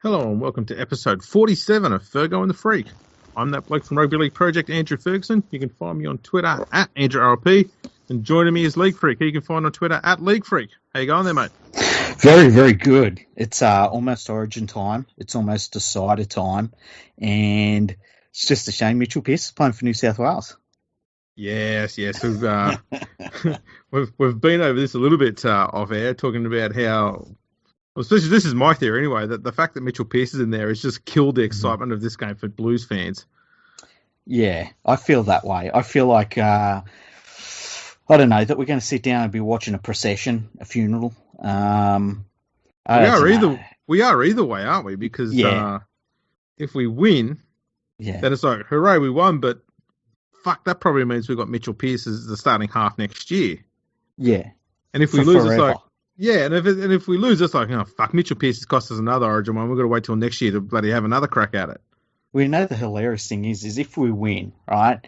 Hello and welcome to episode 47 of Fergo and the Freak. I'm that bloke from Rugby League Project, Andrew Ferguson. You can find me on Twitter at AndrewRP. And joining me is League Freak, who you can find on Twitter at League Freak. How you going there, mate? Very, very good. It's almost Origin time. It's almost decider time. And it's just a shame Mitchell Pearce is playing for New South Wales. Yes. We've been over this a little bit off air, talking about how, well, especially this is my theory anyway, that the fact that Mitchell Pearce is in there has just killed the excitement of this game for Blues fans. Yeah, I feel that way. I feel like, I don't know, that we're going to sit down and be watching a procession, a funeral. We are either way, aren't we? Because if we win, then it's like, hooray, we won, but fuck, that probably means we've got Mitchell Pearce as the starting half next year. Yeah. And if we lose, it's like, and if we lose, it's like, oh, fuck, Mitchell Pearce has cost us another Origin one. We've got to wait till next year to bloody have another crack at it. We know the hilarious thing is if we win, right,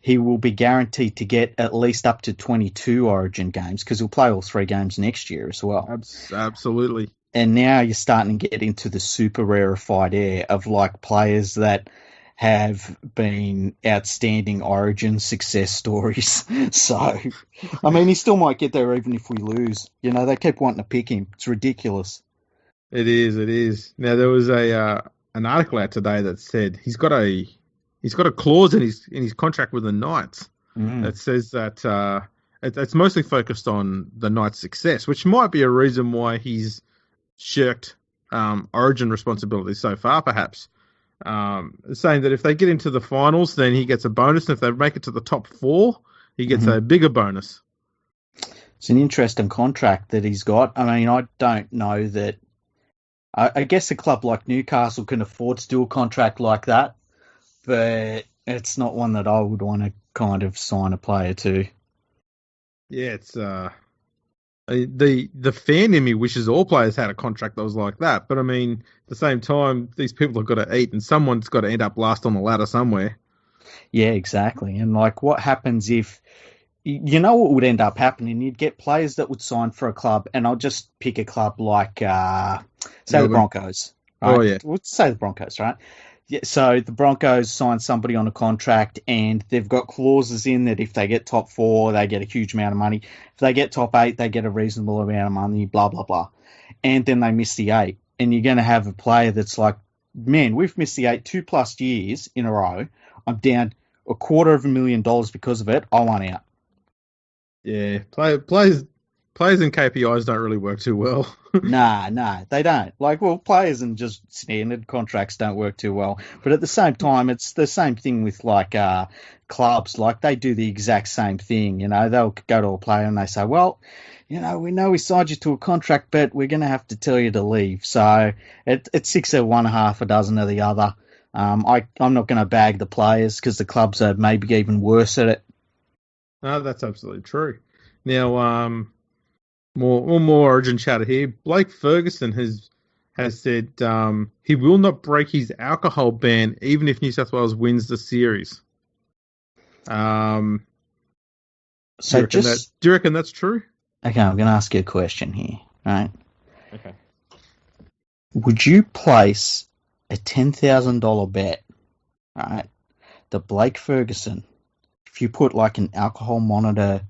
he will be guaranteed to get at least up to 22 Origin games because he'll play all 3 games next year as well. Absolutely. And now you're starting to get into the super rarefied air of like players that have been outstanding Origin success stories. So, I mean, he still might get there even if we lose. You know, they keep wanting to pick him. It's ridiculous. It is. Now, there was an article out today that said he's got a clause in his contract with the Knights that says that it's mostly focused on the Knights' success, which might be a reason why he's shirked Origin responsibilities so far, perhaps. Saying that if they get into the finals, then he gets a bonus, and if they make it to the top 4, he gets a bigger bonus. It's an interesting contract that he's got. I mean, I don't know that. I guess a club like Newcastle can afford to do a contract like that, but it's not one that I would want to kind of sign a player to. Yeah, it's the fan in me wishes all players had a contract that was like that. But I mean, at the same time, these people have got to eat, and someone's got to end up last on the ladder somewhere. Yeah, exactly. And like, what happens if, you know, what would end up happening? You'd get players that would sign for a club, and I'll just pick a club like, say the Broncos. Right? Oh yeah, let's say the Broncos, right? Yeah, so the Broncos sign somebody on a contract, and they've got clauses in that if they get top 4, they get a huge amount of money. If they get top 8, they get a reasonable amount of money, blah, blah, blah. And then they miss the 8. And you're going to have a player that's like, man, we've missed the 8 2+ years in a row. I'm down $250,000 because of it. I want out. Yeah, players and KPIs don't really work too well. Nah, they don't. Like, well, players and just standard contracts don't work too well. But at the same time, it's the same thing with, like, clubs. Like, they do the exact same thing. You know, they'll go to a player and they say, well, you know we signed you to a contract, but we're going to have to tell you to leave. So it's 6 of one, half a dozen of the other. I'm not going to bag the players because the clubs are maybe even worse at it. No, that's absolutely true. Now, more Origin chatter here. Blake Ferguson has said he will not break his alcohol ban even if New South Wales wins the series. Do you reckon that's true? Okay, I'm going to ask you a question here, right? Okay. Would you place a $10,000 bet, right, that Blake Ferguson, if you put like an alcohol monitor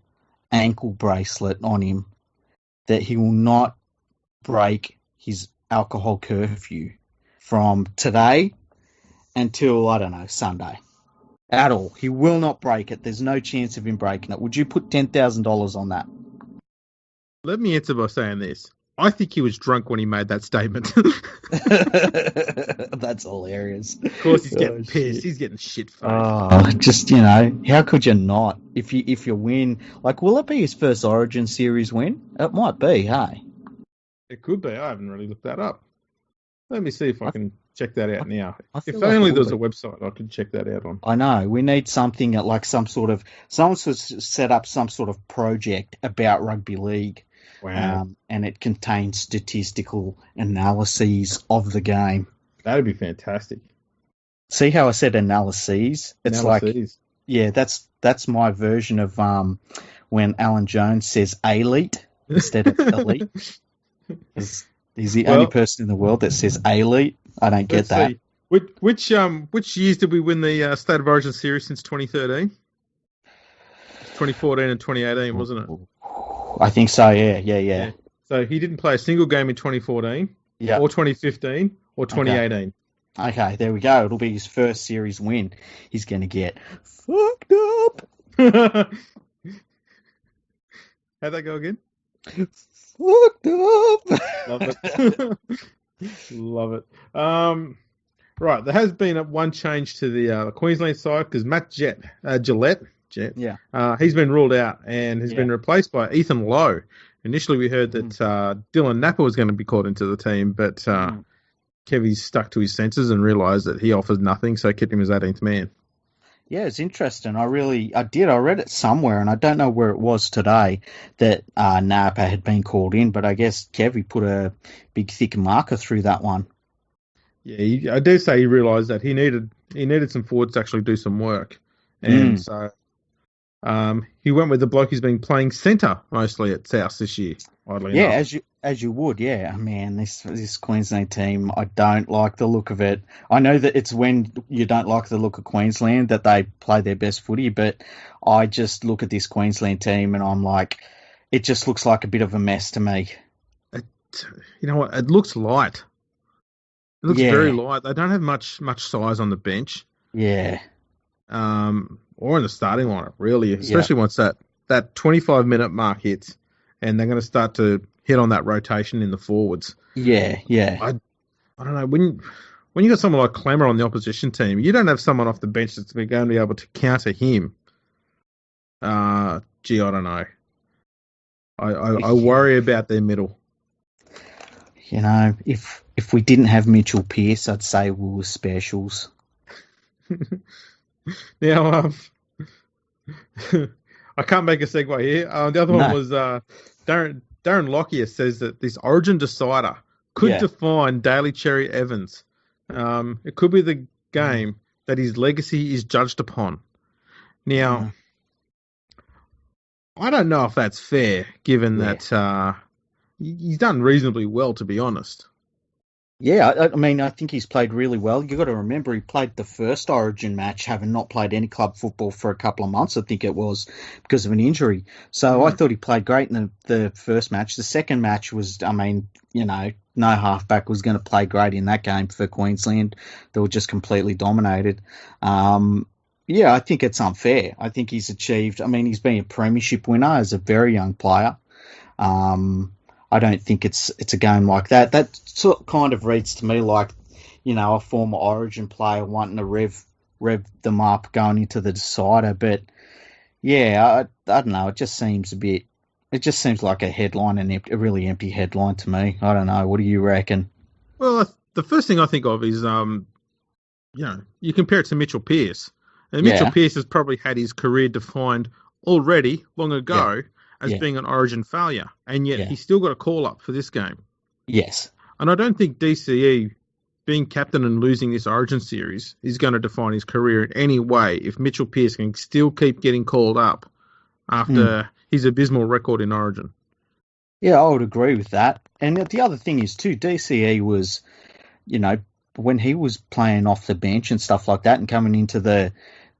ankle bracelet on him, that he will not break his alcohol curfew from today until, I don't know, Sunday? At all. He will not break it. There's no chance of him breaking it. Would you put $10,000 on that? Let me answer by saying this. I think he was drunk when he made that statement. That's hilarious. Of course he's getting pissed. Shit. He's getting shit-faced. Oh, just, you know, how could you not? If you win, like, will it be his first Origin series win? It might be, hey? It could be. I haven't really looked that up. Let me see if I can check that out now. If like only there was a website I could check that out on. I know. We need something at like someone should set up some sort of project about rugby league. Wow. And it contains statistical analyses of the game. That'd be fantastic. See how I said analyses? It's analyses. Like, yeah, that's my version of when Alan Jones says elite instead of elite. He's the only person in the world that says elite. I don't get Let's that. see. Which years did we win the State of Origin series since 2013? It's 2014 and 2018, wasn't it? I think so. Yeah. Yeah. So he didn't play a single game in 2014 Yeah. or 2015 or Okay. 2018. Okay. There we go. It'll be his first series win. He's gonna get fucked up. How'd that go again? Fucked up. Love it. Love it. Right, there has been one change to the Queensland side because Gillette, Yeah. he's been ruled out and has Yeah. been replaced by Ethan Lowe. Initially, we heard that Dylan Napper was going to be called into the team, but Kevy's stuck to his senses and realised that he offers nothing, so kept him as 18th man. Yeah, it's interesting. I read it somewhere, and I don't know where it was today that Napa had been called in, but I guess Kevy put a big thick marker through that one. Yeah, I dare say he realised that he needed some forwards to actually do some work, and so he went with the bloke who's been playing centre mostly at South this year. Oddly enough. As you would, yeah. Man, this Queensland team, I don't like the look of it. I know that it's when you don't like the look of Queensland that they play their best footy, but I just look at this Queensland team and I'm like, it just looks like a bit of a mess to me. You know what? It looks light. It looks very light. They don't have much size on the bench. Yeah. Or in the starting lineup, really, especially once that 25-minute mark hits, and they're going to start to hit on that rotation in the forwards. Yeah. I don't know, when you got someone like Clemmer on the opposition team, you don't have someone off the bench that's going to be able to counter him. I don't know. I worry about their middle. You know, if we didn't have Mitchell Pearce, I'd say we were specials. Now, I can't make a segue here. The other one was Darren Lockyer says that this Origin decider could define Daly Cherry Evans. It could be the game that his legacy is judged upon. Now, I don't know if that's fair, given that he's done reasonably well, to be honest. Yeah, I mean, I think he's played really well. You've got to remember he played the first Origin match, having not played any club football for a couple of months, I think it was, because of an injury. So I thought he played great in the first match. The second match was, I mean, you know, no halfback was going to play great in that game for Queensland. They were just completely dominated. I think it's unfair. I think he's achieved, I mean, he's been a premiership winner as a very young player. I don't think it's a game like that. That sort of kind of reads to me like, you know, a former Origin player wanting to rev them up going into the decider. But yeah, I don't know. It just seems like a headline, and a really empty headline to me. I don't know. What do you reckon? Well, the first thing I think of is, you compare it to Mitchell Pearce. And Mitchell Pearce has probably had his career defined already long ago as being an Origin failure, and yet he's still got a call-up for this game. Yes. And I don't think DCE, being captain and losing this Origin series, is going to define his career in any way if Mitchell Pearce can still keep getting called up after his abysmal record in Origin. Yeah, I would agree with that. And the other thing is, too, DCE was, you know, when he was playing off the bench and stuff like that and coming into the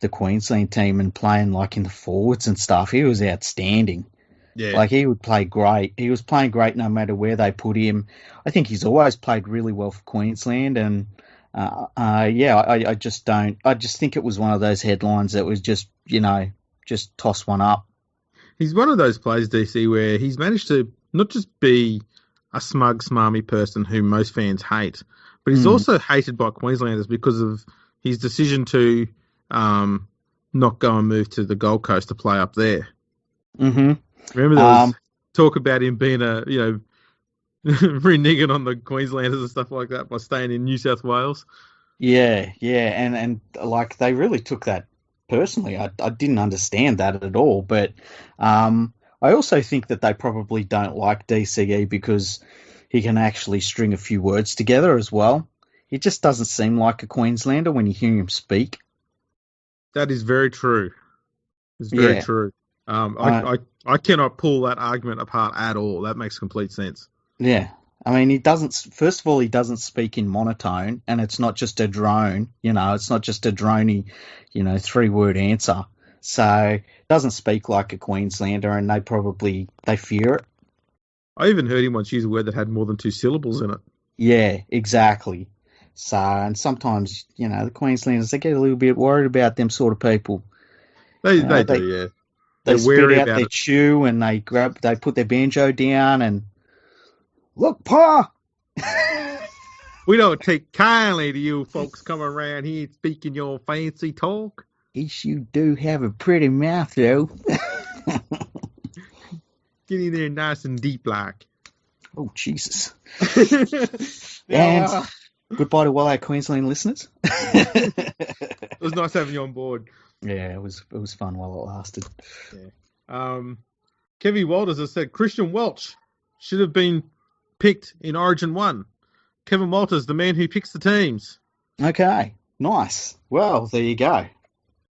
Queensland team and playing like in the forwards and stuff, he was outstanding. Yeah. Like, he would play great. He was playing great no matter where they put him. I think he's always played really well for Queensland. And, I just don't... I just think it was one of those headlines that was just, you know, just toss one up. He's one of those players, DC, where he's managed to not just be a smug, smarmy person who most fans hate, but he's also hated by Queenslanders because of his decision to not go and move to the Gold Coast to play up there. Mm-hmm. Remember there was talk about him being reneging on the Queenslanders and stuff like that by staying in New South Wales. Yeah, and like they really took that personally. I didn't understand that at all, but I also think that they probably don't like DCE because he can actually string a few words together as well. He just doesn't seem like a Queenslander when you hear him speak. That is very true. It's very true. I cannot pull that argument apart at all. That makes complete sense. Yeah. I mean, he doesn't. First of all, he doesn't speak in monotone, and it's not just a drone. It's not just a droney, 3-word answer. So doesn't speak like a Queenslander, and they fear it. I even heard him once use a word that had more than 2 syllables in it. Yeah, exactly. So, and sometimes, the Queenslanders, they get a little bit worried about them sort of people. They do, yeah. They They're spit wary out about their it. chew and they put their banjo down and look, Pa. We don't take kindly to you folks coming around here speaking your fancy talk. Yes, you do have a pretty mouth, though. Get in there nice and deep like. Oh, Jesus. Now, And goodbye to all our Queensland listeners. it was nice having you on board. Yeah, it was fun while it lasted. Yeah. Kevin Walters has said Christian Welch should have been picked in Origin 1. Kevin Walters, the man who picks the teams. Okay, nice. Well, there you go.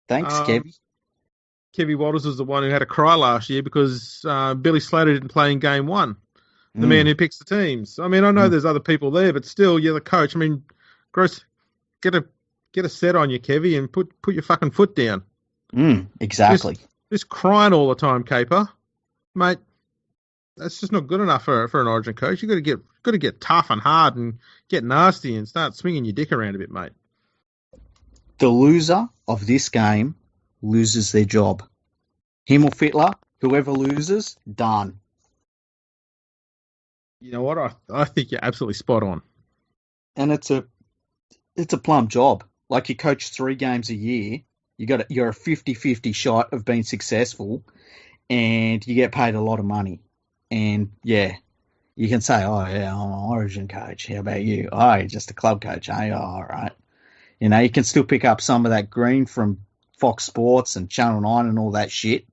Thanks, Kevy. Kevin Walters was the one who had a cry last year because Billy Slater didn't play in Game 1. The man who picks the teams. I mean, I know there's other people there, but still, you're the coach. I mean, gross. Get a set on you, Kevy, and put your fucking foot down. Exactly. Just crying all the time, Caper, mate. That's just not good enough for an Origin coach. You got to get tough and hard and get nasty and start swinging your dick around a bit, mate. The loser of this game loses their job. Him or Fittler, whoever loses, done. You know what? I think you're absolutely spot on. And it's a plum job. Like you coach 3 games a year, you're a 50-50 shot of being successful, and you get paid a lot of money. And yeah, you can say, oh yeah, I'm an Origin coach. How about you? Oh, you're just a club coach, eh? Oh, all right. You can still pick up some of that green from Fox Sports and Channel 9 and all that shit.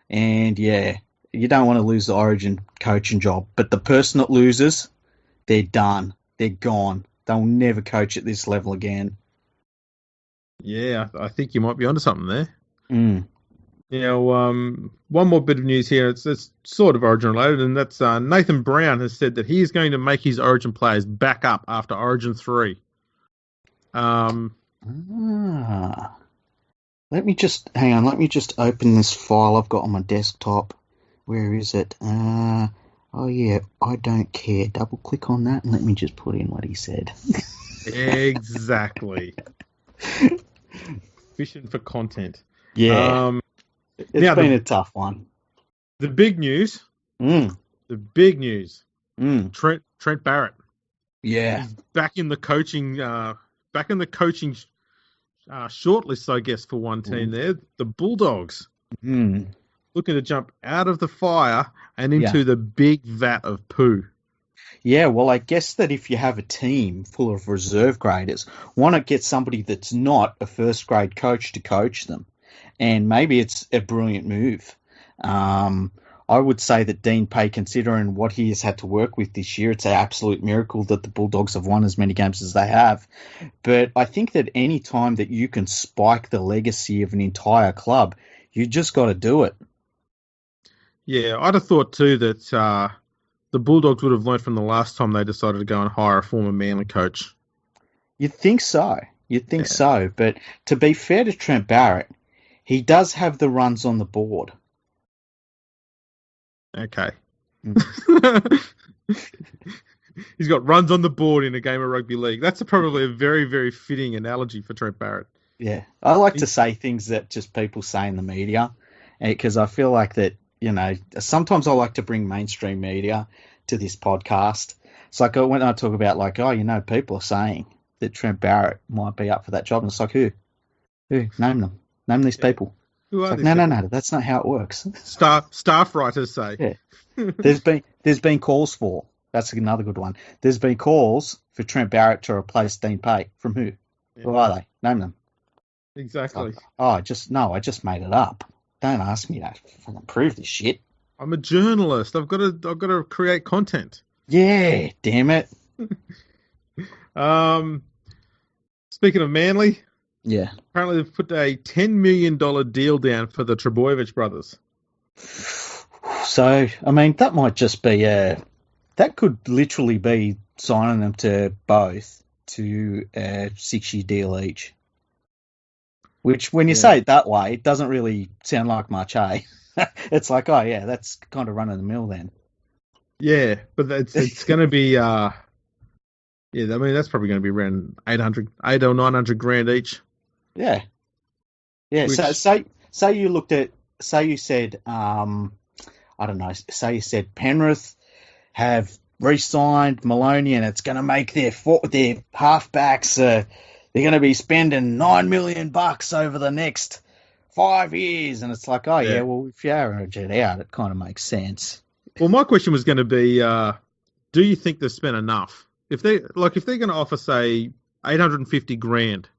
And yeah, you don't want to lose the Origin coaching job. But the person that loses, they're done. They're gone. They'll never coach at this level again. Yeah, I think you might be onto something there. Mm. One more bit of news here. It's sort of Origin related, and that's Nathan Brown has said that he is going to make his Origin players back up after Origin 3. Let me just hang on. Let me just open this file I've got on my desktop. Where is it? Oh yeah, I don't care. Double click on that and let me just put in what he said. Exactly. Fishing for content. Yeah. It's been a tough one. The big news. The big news. Trent Barrett. Yeah. He's back in the coaching. Shortlist, I guess, for one team there. The Bulldogs. Looking to jump out of the fire and into the big vat of poo. Yeah, well, I guess that if you have a team full of reserve graders, why not get somebody that's not a first grade coach to coach them? And maybe it's a brilliant move. I would say that Dean Pay, considering what he has had to work with this year, it's an absolute miracle that the Bulldogs have won as many games as they have. But I think that any time that you can spike the legacy of an entire club, you just got to do it. Yeah, I'd have thought too that the Bulldogs would have learned from the last time they decided to go and hire a former Manly coach. You'd think so. So. But to be fair to Trent Barrett, he does have the runs on the board. Okay. He's got runs on the board in a game of rugby league. That's probably a very, very fitting analogy for Trent Barrett. Yeah. I like to say things that just people say in the media because I feel like that, sometimes I like to bring mainstream media to this podcast. It's like when I talk about people are saying that Trent Barrett might be up for that job. And it's like, who? Name them. Name these people. Who are it's these like, no, that's not how it works. Staff writers say. Yeah. There's been calls for. That's another good one. There's been calls for Trent Barrett to replace Dean Pay. From who? Yeah. Who are they? Name them. Exactly. I just made it up. Don't ask me that. Fucking prove this shit. I'm a journalist. I've got to create content. Yeah, damn it. Speaking of Manly. Yeah. Apparently they've put a $10 million deal down for the Trbojevic brothers. So, I mean, that might just be That could literally be signing them to both to a 6-year deal each. Which, when you say it that way, it doesn't really sound like much, eh? It's like, oh yeah, that's kind of run of the mill then. Yeah, but it's going to be yeah. I mean, that's probably going to be around 8 or 900 grand each. Yeah, yeah. Which, So say you looked at, say you said, I don't know, say you said Penrith have re-signed Maloney, and it's going to make their halfbacks. They're going to be spending $9 million over the next 5 years, and it's like, oh yeah, well, if you average it out, it kind of makes sense. Well, my question was going to be, do you think they've spent enough? If they're going to offer, say, 850 grand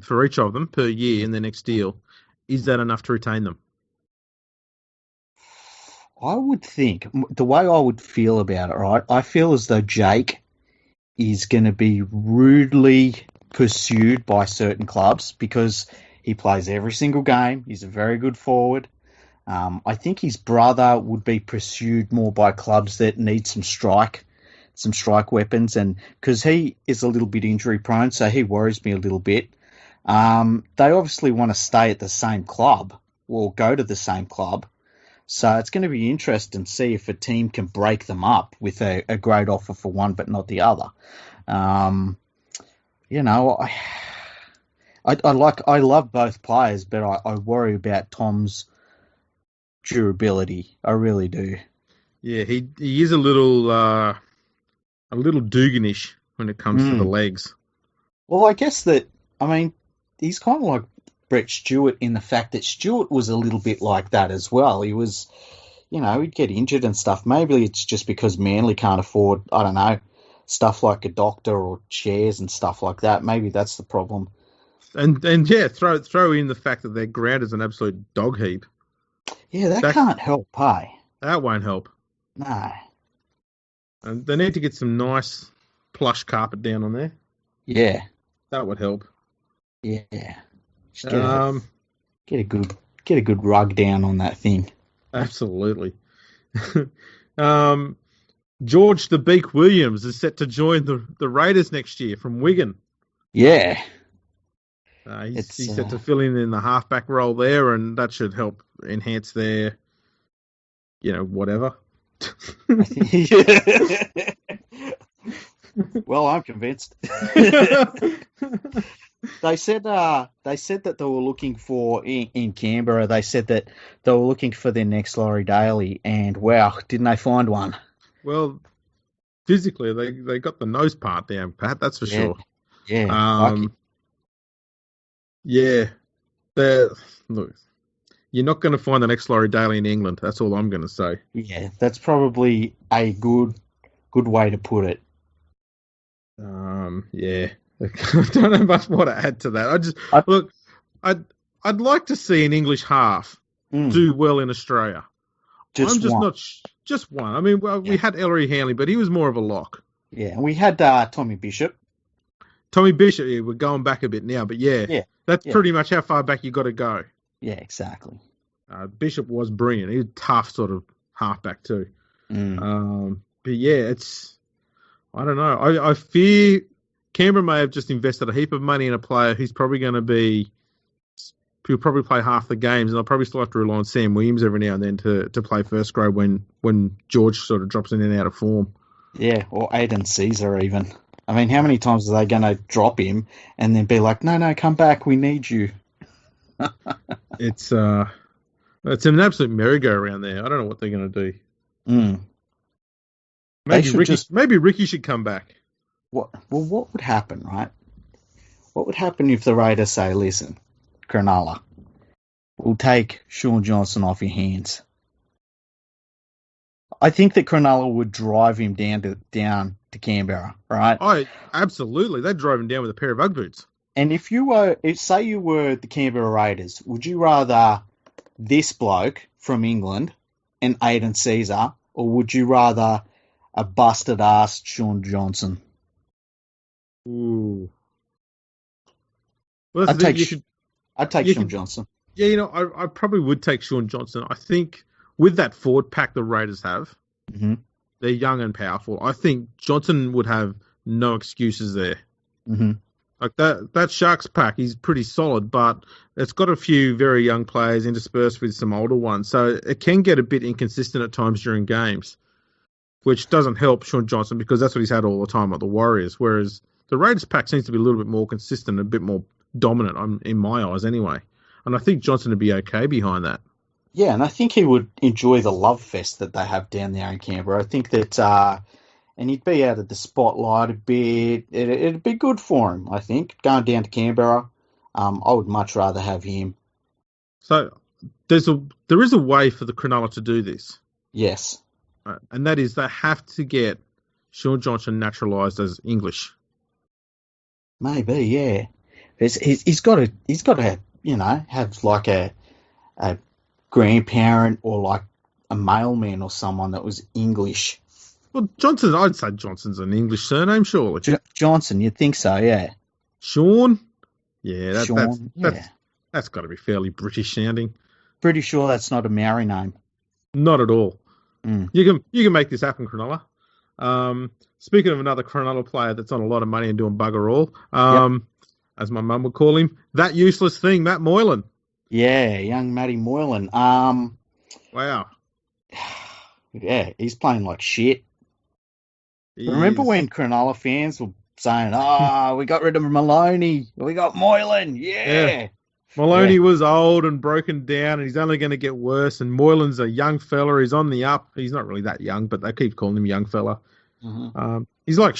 for each of them per year in their next deal, is that enough to retain them? I would think, the way I would feel about it, right, I feel as though Jake is going to be rudely pursued by certain clubs because he plays every single game. He's a very good forward. I think his brother would be pursued more by clubs that need some strike weapons, and because he is a little bit injury prone, so he worries me a little bit. They obviously want to stay at the same club or go to the same club. So it's going to be interesting to see if a team can break them up with a great offer for one but not the other. I love both players, but I worry about Tom's durability. I really do. Yeah, he is a little Duganish when it comes to the legs. Well, I guess he's kind of like Brett Stewart in the fact that Stewart was a little bit like that as well. He was, he'd get injured and stuff. Maybe it's just because Manly can't afford, I don't know, stuff like a doctor or chairs and stuff like that. Maybe that's the problem. And yeah, throw in the fact that their ground is an absolute dog heap. Yeah, that can't help, eh? That won't help. No. And they need to get some nice plush carpet down on there. Yeah. That would help. Yeah. Just get a good rug down on that thing. Absolutely. George the Beak Williams is set to join the Raiders next year from Wigan. Yeah. He's set to fill in the halfback role there, and that should help enhance their, whatever. Well, I'm convinced. They said that they were looking for in Canberra. They said that they were looking for their next Laurie Daly, and wow, didn't they find one? Well, physically, they got the nose part down, Pat. That's for sure. Yeah. Yeah. Look, you're not going to find the next Laurie Daly in England. That's all I'm going to say. Yeah, that's probably a good way to put it. Yeah. I don't have much more to add to that. I'd like to see an English half do well in Australia. Just one. I mean, we had Ellery Hanley, but he was more of a lock. Yeah, and we had Tommy Bishop. Yeah, we're going back a bit now, but that's pretty much how far back you got to go. Yeah, exactly. Bishop was brilliant. He was a tough sort of halfback too. But yeah, I don't know. I fear Canberra may have just invested a heap of money in a player who's probably going to be. He'll probably play half the games, and they'll probably still have to rely on Sam Williams every now and then to play first grade when George sort of drops in and out of form. Yeah, or Aiden Caesar even. I mean, how many times are they going to drop him and then be like, no, come back, we need you? It's an absolute merry-go-round there. I don't know what they're going to do. Maybe Ricky should come back. What would happen, right? What would happen if the Raiders say, listen, Cronulla, we'll take Sean Johnson off your hands? I think that Cronulla would drive him down to Canberra, right? Oh, absolutely. They'd drive him down with a pair of Ugg boots. And if you were the Canberra Raiders, would you rather this bloke from England and Aiden Caesar, or would you rather a busted ass Sean Johnson? Ooh. Well, I'd take Sean Johnson. Yeah, I probably would take Sean Johnson. I think with that forward pack the Raiders have, They're young and powerful. I think Johnson would have no excuses there. Mm-hmm. Like that Sharks pack, he's pretty solid, but it's got a few very young players interspersed with some older ones, so it can get a bit inconsistent at times during games, which doesn't help Sean Johnson because that's what he's had all the time at the Warriors. Whereas the Raiders pack seems to be a little bit more consistent, a bit more dominant, in my eyes anyway. And I think Johnson would be okay behind that. Yeah, and I think he would enjoy the love fest that they have down there in Canberra. I think that, and he'd be out of the spotlight a bit. It'd be good for him, I think, going down to Canberra. I would much rather have him. So there is a way for the Cronulla to do this. Yes. Right? And that is they have to get Sean Johnson naturalised as English. Maybe, yeah. He's got to, have like a grandparent or like a mailman or someone that was English. Well, I'd say Johnson's an English surname, surely. Johnson, you'd think so, yeah. Sean? Yeah, Sean, that's got to be fairly British sounding. Pretty sure that's not a Maori name. Not at all. Mm. You can make this happen, Cronulla. Speaking of another Cronulla player that's on a lot of money and doing bugger all, as my mum would call him, that useless thing, Matt Moylan. Yeah, young Matty Moylan. Wow. Yeah, he's playing like shit. Remember when Cronulla fans were saying, we got rid of Maloney, we got Moylan, yeah. Maloney was old and broken down, and he's only going to get worse, and Moylan's a young fella, he's on the up. He's not really that young, but they keep calling him young fella. Mm-hmm. He's like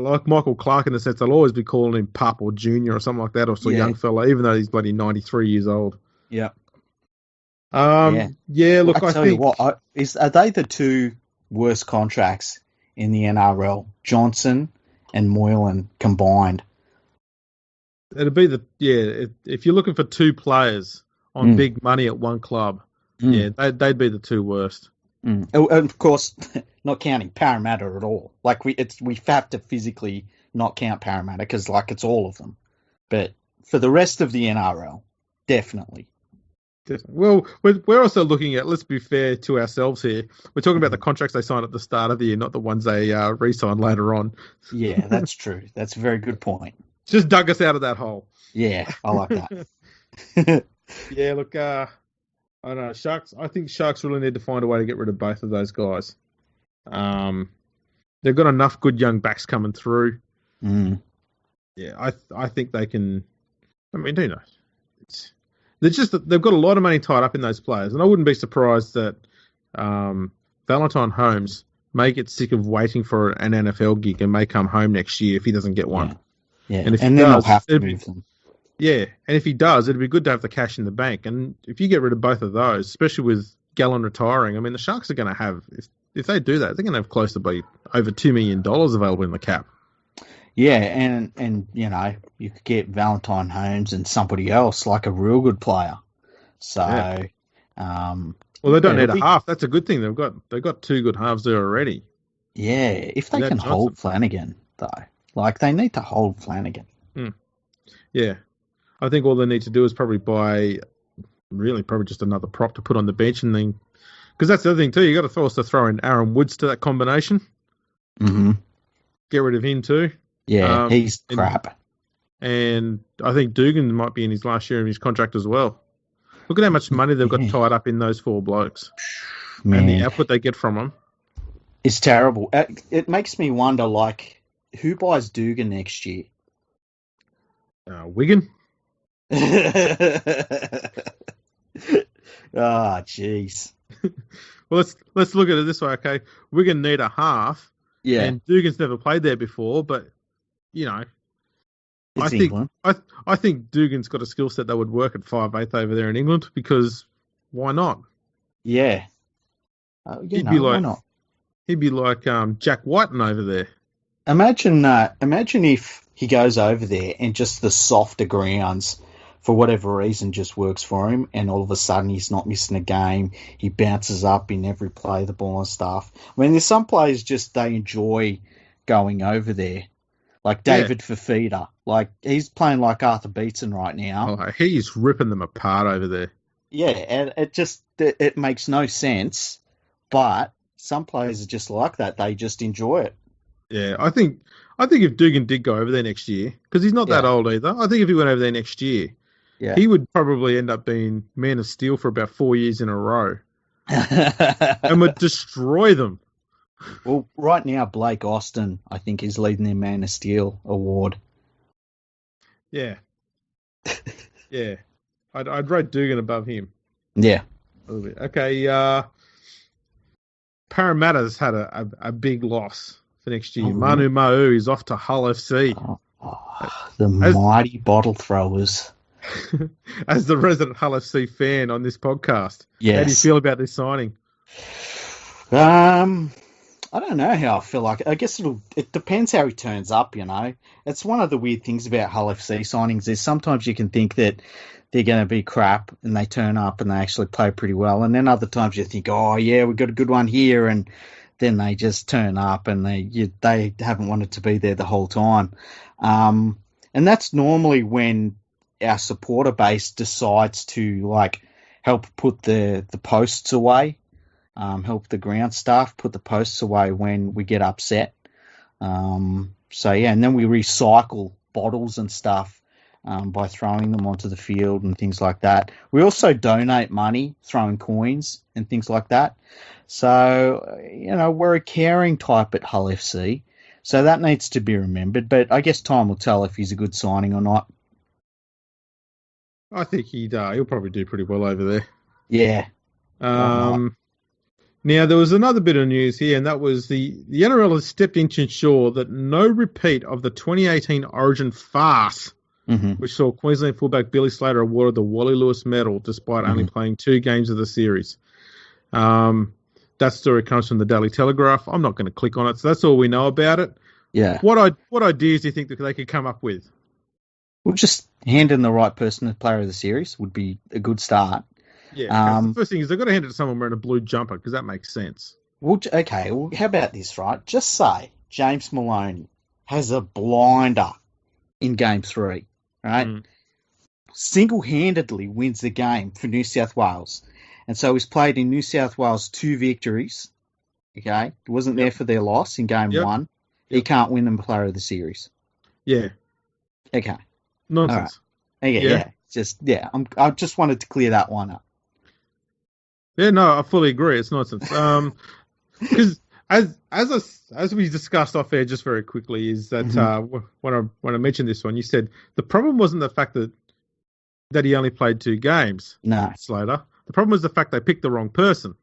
like Michael Clark in the sense they'll always be calling him pup or junior or something like that, or young fella, even though he's bloody 93 years old. Yeah. Look, I think... are they the two worst contracts in the NRL? Johnson and Moylan combined. It'd be if you're looking for two players on big money at one club, they'd be the two worst. And of course, not counting Parramatta at all. Like we have to physically not count Parramatta because it's all of them. But for the rest of the NRL, definitely. Well, we're also looking at, let's be fair to ourselves here, we're talking about the contracts they signed at the start of the year, not the ones they re-signed later on. Yeah, that's true. That's a very good point. Just dug us out of that hole. Yeah, I like that. Yeah, look, I don't know, Sharks. I think Sharks really need to find a way to get rid of both of those guys. They've got enough good young backs coming through. Mm. Yeah, I think they can. I mean, who knows? They've got a lot of money tied up in those players, and I wouldn't be surprised that Valentine Holmes may get sick of waiting for an NFL gig and may come home next year if he doesn't get one. Yeah, and then they'll have to move them. Yeah, and if he does, it'd be good to have the cash in the bank. And if you get rid of both of those, especially with Gallen retiring, I mean, the Sharks are going to have, if they do that, they're going to have close to over $2 million available in the cap. Yeah, and you could get Valentine Holmes and somebody else, like a real good player. So, well, they don't need a half. That's a good thing. They've got two good halves there already. Yeah, if they can hold Flanagan, though. They need to hold Flanagan. Yeah. I think all they need to do is probably buy, probably just another prop to put on the bench, and then, because that's the other thing too. You got to also throw in Aaron Woods to that combination. Mm-hmm. Get rid of him too. Yeah, he's crap. And I think Dugan might be in his last year of his contract as well. Look at how much money they've got tied up in those four blokes, and the output they get from them. It's terrible. It makes me wonder, who buys Dugan next year? Wigan. Jeez. Well, let's look at it this way, okay? Wigan need a half. Yeah. And Dugan's never played there before, but I think Dugan's got a skill set that would work at 5'8" over there in England, because why not? Yeah. Why not? He'd be like Jack Whiten over there. Imagine if he goes over there and just the softer grounds, for whatever reason, just works for him, and all of a sudden he's not missing a game. He bounces up in every play, the ball and stuff. I mean, there's some players they enjoy going over there, like David Fafita. He's playing like Arthur Beetson right now. Oh, he's ripping them apart over there. Yeah, and it makes no sense, but Some players are just like that. They just enjoy it. Yeah, I think if Dugan did go over there next year, because he's not that Yeah, old either. I think if he went over there next year, yeah. he would probably end up being Man of Steel for about 4 years in a row and would destroy them. Well, right now, Blake Austin, I think, is leading their Man of Steel award. Yeah, yeah. I'd rate Dugan above him Yeah. a little bit. Okay, Parramatta's had a big loss for next year. Oh, really? Manu Ma'u is off to Hull FC. The As mighty bottle throwers. as the resident Hull FC fan on this podcast, how do you Yes. feel about this signing? I don't know how I feel like. I guess it depends how he turns up, you know. It's one of the weird things about Hull FC signings is sometimes you can think that they're going to be crap and they turn up and they actually play pretty well. And then other times you think, oh, yeah, we've got a good one here. And then they just turn up and they haven't wanted to be there the whole time. And that's normally when our supporter base decides to like help put the posts away. Help the ground staff put the posts away when we get upset. So yeah, and then we recycle bottles and stuff by throwing them onto the field and things like that. We also donate money, throwing coins and things like that. So, you know, we're a caring type at Hull FC. So that needs to be remembered. But I guess time will tell if he's a good signing or not. I think he'll probably do pretty well over there. Yeah. Now, there was another bit of news here, and that was the NRL has stepped in to ensure that no repeat of the 2018 Origin farce, which saw Queensland fullback Billy Slater awarded the Wally Lewis medal despite only playing 2 games of the series. That story comes from the Daily Telegraph. I'm not going to click on it, so that's all we know about it. Yeah. What ideas do you think that they could come up with? Well, just handing the right person the player of the series would be a good start. Yeah, the first thing is they've got to hand it to someone wearing a blue jumper because that makes sense. Well, okay, well, how about this, right? Just say James Maloney has a blinder in Game 3, right? Single-handedly wins the game for New South Wales. And so he's played in New South Wales 2 victories, okay? He wasn't there for their loss in Game 1. He can't win them player of the series. Yeah. Okay. Nonsense. Right. Yeah. I just wanted to clear that one up. Yeah, no, I fully agree. It's nonsense. Because as we discussed off air just very quickly, is that when I mentioned this one, you said the problem wasn't the fact that he only played 2 games. No, Slater. The problem was the fact they picked the wrong person.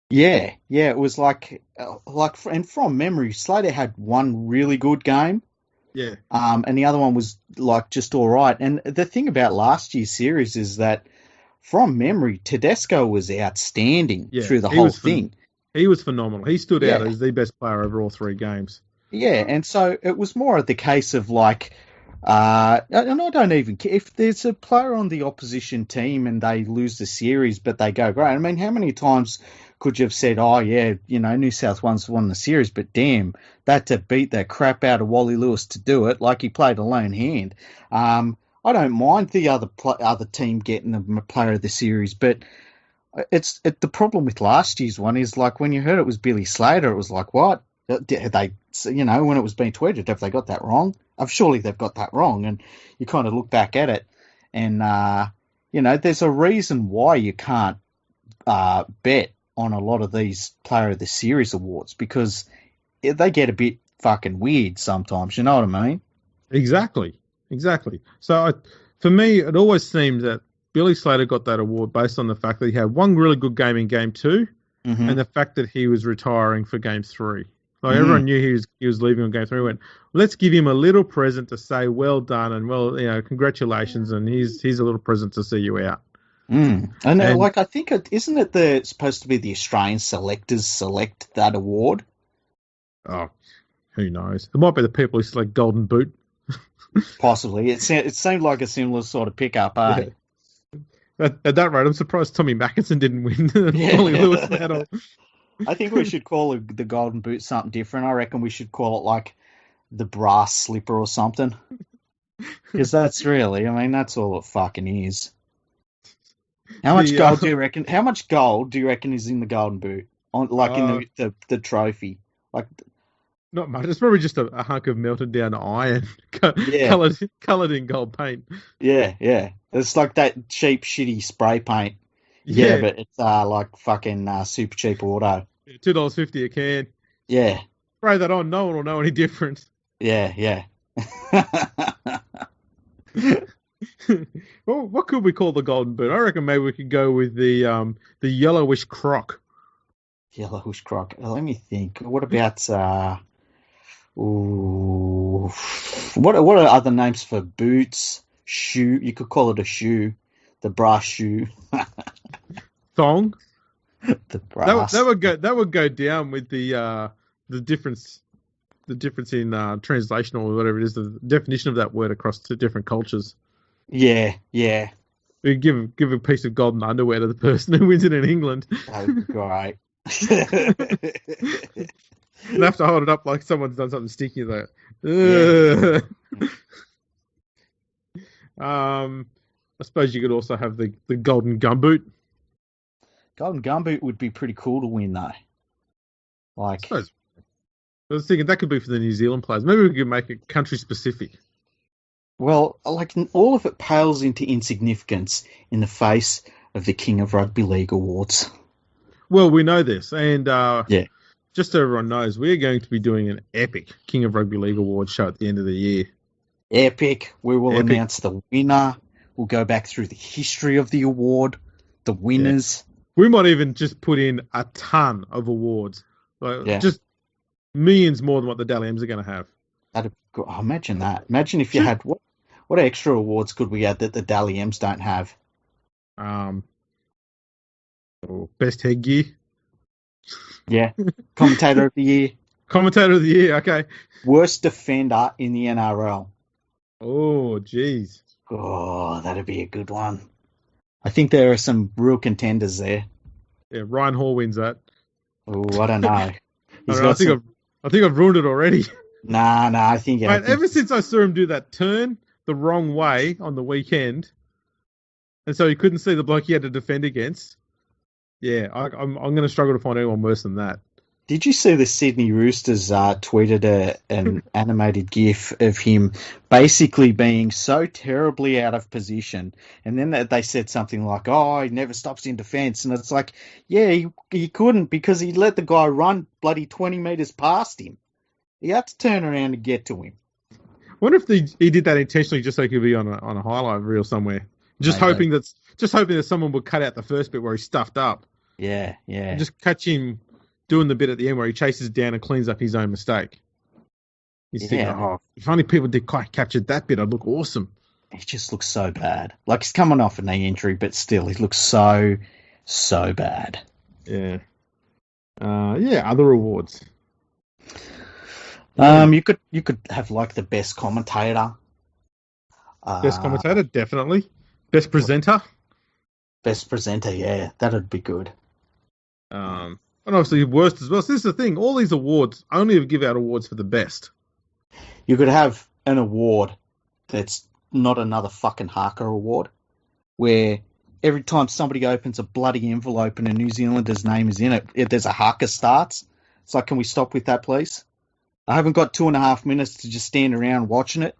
Yeah, it was like, and from memory, Slater had one really good game. Yeah. And the other one was like just all right. And the thing about last year's series is that, from memory, Tedesco was outstanding through the whole thing. He was phenomenal. He stood out as the best player over all 3 games. Yeah, and so it was more of the case of like, and I don't even care if there's a player on the opposition team and they lose the series, but they go great. I mean, how many times could you have said, oh, yeah, you know, New South Wales won the series, but damn, that to beat the crap out of Wally Lewis to do it, like he played a lone hand. I don't mind the other team getting the player of the series, but the problem with last year's one is like when you heard it was Billy Slater, it was like, what? Had they, you know, when it was being tweeted, have they got that wrong? Surely they've got that wrong. And you kind of look back at it and, you know, there's a reason why you can't bet on a lot of these player of the series awards because they get a bit fucking weird sometimes. You know what I mean? Exactly. So for me, it always seemed that Billy Slater got that award based on the fact that he had one really good game in Game 2 and the fact that he was retiring for Game 3. Like everyone knew he was leaving on Game 3. We went, let's give him a little present to say well done and well, you know, congratulations, and here's a little present to see you out. I know, like I think isn't it supposed to be the Australian selectors select that award? Oh, who knows? It might be the people who select Golden Boot. Possibly. It seemed like a similar sort of pickup, eh? Yeah. At that rate, I'm surprised Tommy Mackinson didn't win the Wally Lewis medal. I think we should call the Golden Boot something different. I reckon we should call it like the brass slipper or something. Because that's all it fucking is. How much gold do you reckon is in the Golden Boot? on like in the trophy. Like, not much. It's probably just a hunk of melted down iron, yeah, colored in gold paint. yeah. It's like that cheap, shitty spray paint. Yeah, Yeah, but it's like fucking super cheap auto. $2.50 a can. Yeah, Spray that on, no one will know any difference. yeah. Well, what could we call the golden boot? I reckon maybe we could go with the yellowish croc. Yellowish croc. Let me think. What about ooh, what are other names for boots? Shoe. You could call it a shoe. The brass shoe. Thong. The brass. That would go down with the difference in translation or whatever it is, the definition of that word across two different cultures. Yeah. We give a piece of golden underwear to the person who wins it in England. That would be great. And have to hold it up like someone's done something sticky like. Yeah. I suppose you could also have the golden gumboot. Golden gumboot would be pretty cool to win though. Like, I was thinking that could be for the New Zealand players. Maybe we could make it country specific. well, like all of it pales into insignificance in the face of the King of Rugby League awards. Well, we know this, and Yeah. just so everyone knows, we're going to be doing an epic King of Rugby League awards show at the end of the year. Epic. We will announce the winner. We'll go back through the history of the award, the winners. Yeah. We might even just put in a ton of awards. Just millions more than what the Dally M's are going to have. That'd be good. Oh, imagine that. Imagine if you had what extra awards could we add that the Dally M's don't have? Best headgear. Yeah. Commentator of the year. Commentator of the year, okay. Worst defender in the NRL. Oh, jeez. Oh, that'd be a good one. I think there are some real contenders there. Yeah, Ryan Hall wins that. Oh, I don't know. I think I've ruined it already. Nah, I think... Mate, ever since I saw him do that turn the wrong way on the weekend, and so he couldn't see the bloke he had to defend against, yeah, I'm going to struggle to find anyone worse than that. Did you see the Sydney Roosters tweeted an animated GIF of him basically being so terribly out of position, and then they said something like, "Oh, he never stops in defence," and it's like, yeah, he couldn't because he let the guy run bloody 20 metres past him. He had to turn around and get to him. I wonder if he did that intentionally just so he could be on a highlight reel somewhere, hoping that someone would cut out the first bit where he stuffed up. Yeah. And just catch him doing the bit at the end where he chases down and cleans up his own mistake. He's thinking, if only people did quite capture that bit, I'd look awesome. He just looks so bad. Like he's coming off a knee injury, but still, he looks so bad. Yeah. Other awards. You could have like the best commentator. Best commentator, definitely. Best presenter. Yeah, that'd be good. And obviously worst as well. So this is the thing. All these awards only give out awards for the best. You could have an award that's not another fucking Harker award, where every time somebody opens a bloody envelope and a New Zealander's name is in it, there's a Harker starts. It's like, can we stop with that, please? I haven't got 2.5 minutes to just stand around watching it.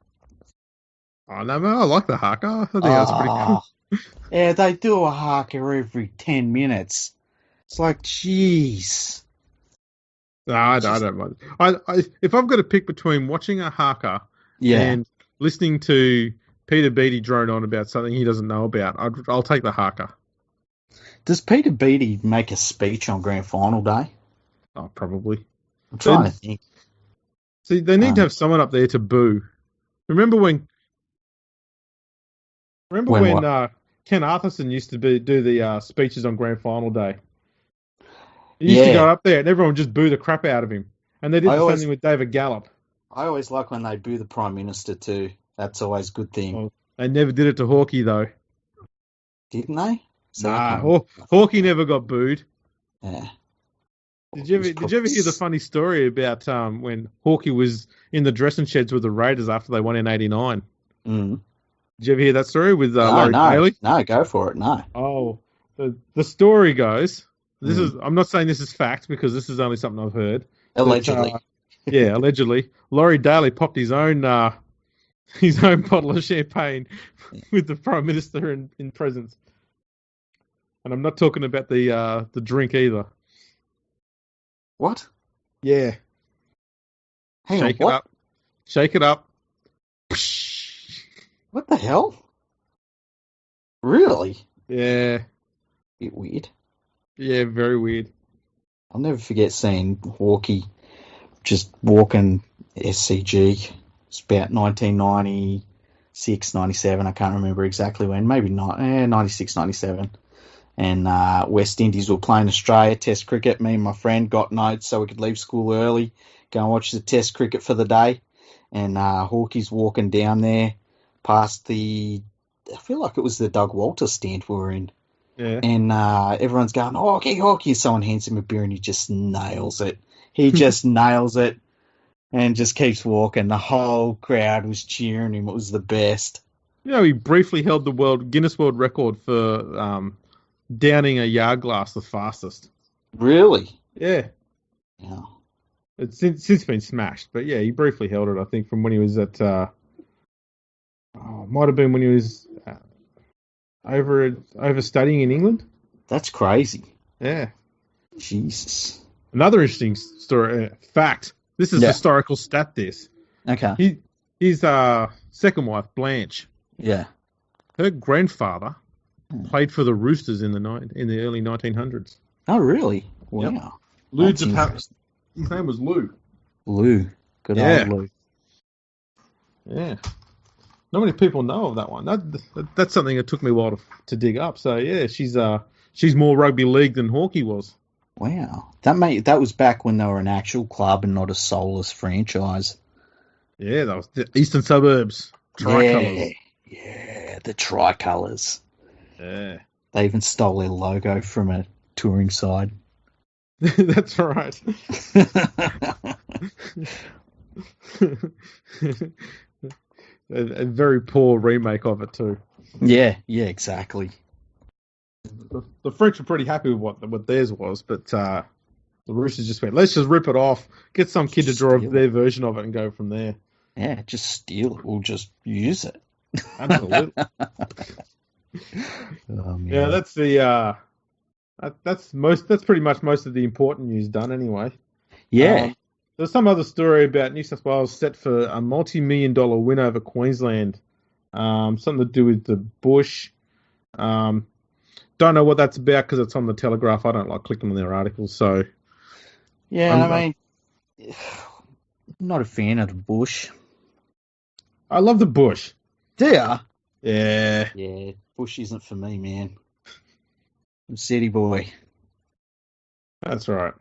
Oh, no, man, I like the Harker. I think that's pretty cool. Yeah, they do a Harker every 10 minutes. It's like, jeez. No, I don't mind. If I've got to pick between watching a Harker and listening to Peter Beattie drone on about something he doesn't know about, I'll take the Harker. Does Peter Beattie make a speech on Grand Final Day? Oh, probably. I'm trying to think. See, they need to have someone up there to boo. Remember when Ken Arthurson used to do the speeches on Grand Final Day? He used to go up there and everyone would just boo the crap out of him. And they did the same thing with David Gallop. I always like when they boo the Prime Minister too. That's always a good thing. Well, they never did it to Hawkeye, though. Didn't they? Hawkeye never got booed. Yeah. Did you ever hear the funny story about when Hawkeye was in the dressing sheds with the Raiders after they won in '89? Mm. Did you ever hear that story with Larry Bailey? No, go for it. No. Oh, the story goes I'm not saying this is fact because this is only something I've heard. Allegedly. Yeah, allegedly. Laurie Daley popped his own bottle of champagne with the Prime Minister in presence. And I'm not talking about the drink either. What? Yeah. Hang on, what? Shake it up. What the hell? Really? Yeah. Bit weird. Yeah, very weird. I'll never forget seeing Hawkeye just walking SCG. It's about 1996, 97. I can't remember exactly when. Maybe not. 96, 97. And West Indies were playing Australia Test cricket. Me and my friend got notes so we could leave school early, go and watch the Test cricket for the day. And Hawkeye's walking down there past I feel like it was the Doug Walter stand we were in. Yeah. And everyone's going, Hawkeye. Someone hands him a beer and he just nails it. He just nails it and just keeps walking. The whole crowd was cheering him. It was the best. You know, he briefly held the Guinness World Record for downing a yard glass the fastest. Really? Yeah. Yeah. It's since been smashed, but yeah, he briefly held it, I think, from when he was at... might have been when he was over studying in England. That's crazy. Yeah. Jesus. Another interesting story, fact. This is historical stat, this. Okay. His second wife, Blanche. Yeah. Her grandfather played for the Roosters in the early 1900s. Oh, really? Wow. Yep. Lou DeParis. His name was Lou. Lou. Good old Lou. Yeah. Not many people know of that one. That's something that took me a while to dig up. So, yeah, she's more rugby league than Hawkeye was. Wow. That was back when they were an actual club and not a soulless franchise. Yeah, that was the Eastern Suburbs. Tricolours. Yeah, the Tricolours. Yeah. They even stole their logo from a touring side. That's right. a very poor remake of it too. Yeah, exactly. The French were pretty happy with what theirs was, but the Roosters just went, let's just rip it off, get some kid to draw their version of it and go from there. Yeah, just steal it. We'll just use it. Absolutely. Yeah, that's that's pretty much most of the important news done anyway. Yeah. There's some other story about New South Wales set for a multi-million-dollar win over Queensland. Something to do with the bush. Don't know what that's about because it's on the Telegraph. I don't like clicking on their articles, so... Yeah, I mean, I'm not a fan of the bush. I love the bush. Do ya? Yeah. Yeah, bush isn't for me, man. I'm a city boy. That's right.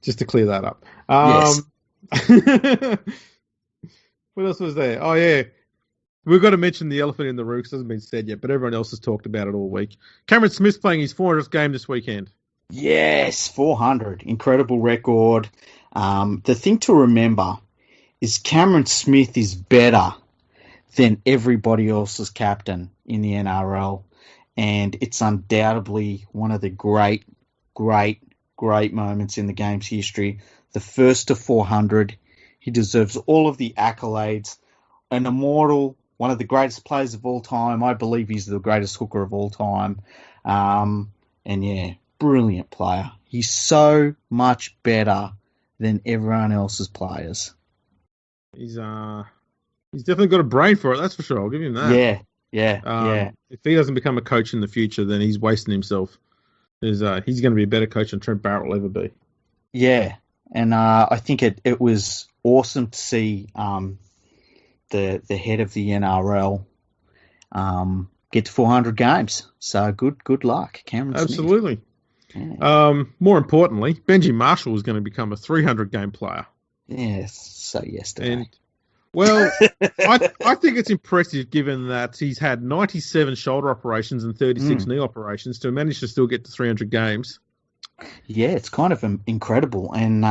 Just to clear that up. Yes. What else was there? Oh, yeah. We've got to mention the elephant in the room because it hasn't been said yet, but everyone else has talked about it all week. Cameron Smith's playing his 400th game this weekend. Yes, 400. Incredible record. The thing to remember is Cameron Smith is better than everybody else's captain in the NRL. And it's undoubtedly one of the great moments in the game's history. The first to 400. He deserves all of the accolades. An immortal, one of the greatest players of all time. I believe he's the greatest hooker of all time. And yeah, brilliant player. He's so much better than everyone else's players. He's definitely got a brain for it, that's for sure. I'll give him that. Yeah. If he doesn't become a coach in the future, then he's wasting himself. He's going to be a better coach than Trent Barrett will ever be. Yeah, and I think it was awesome to see the head of the NRL get to 400 games. So good luck, Cameron Smith. Absolutely. Yeah. More importantly, Benji Marshall is going to become a 300-game player. Yes, so yesterday. And, well, I think it's impressive given that he's had 97 shoulder operations and 36 knee operations to manage to still get to 300 games. Yeah, it's kind of incredible. And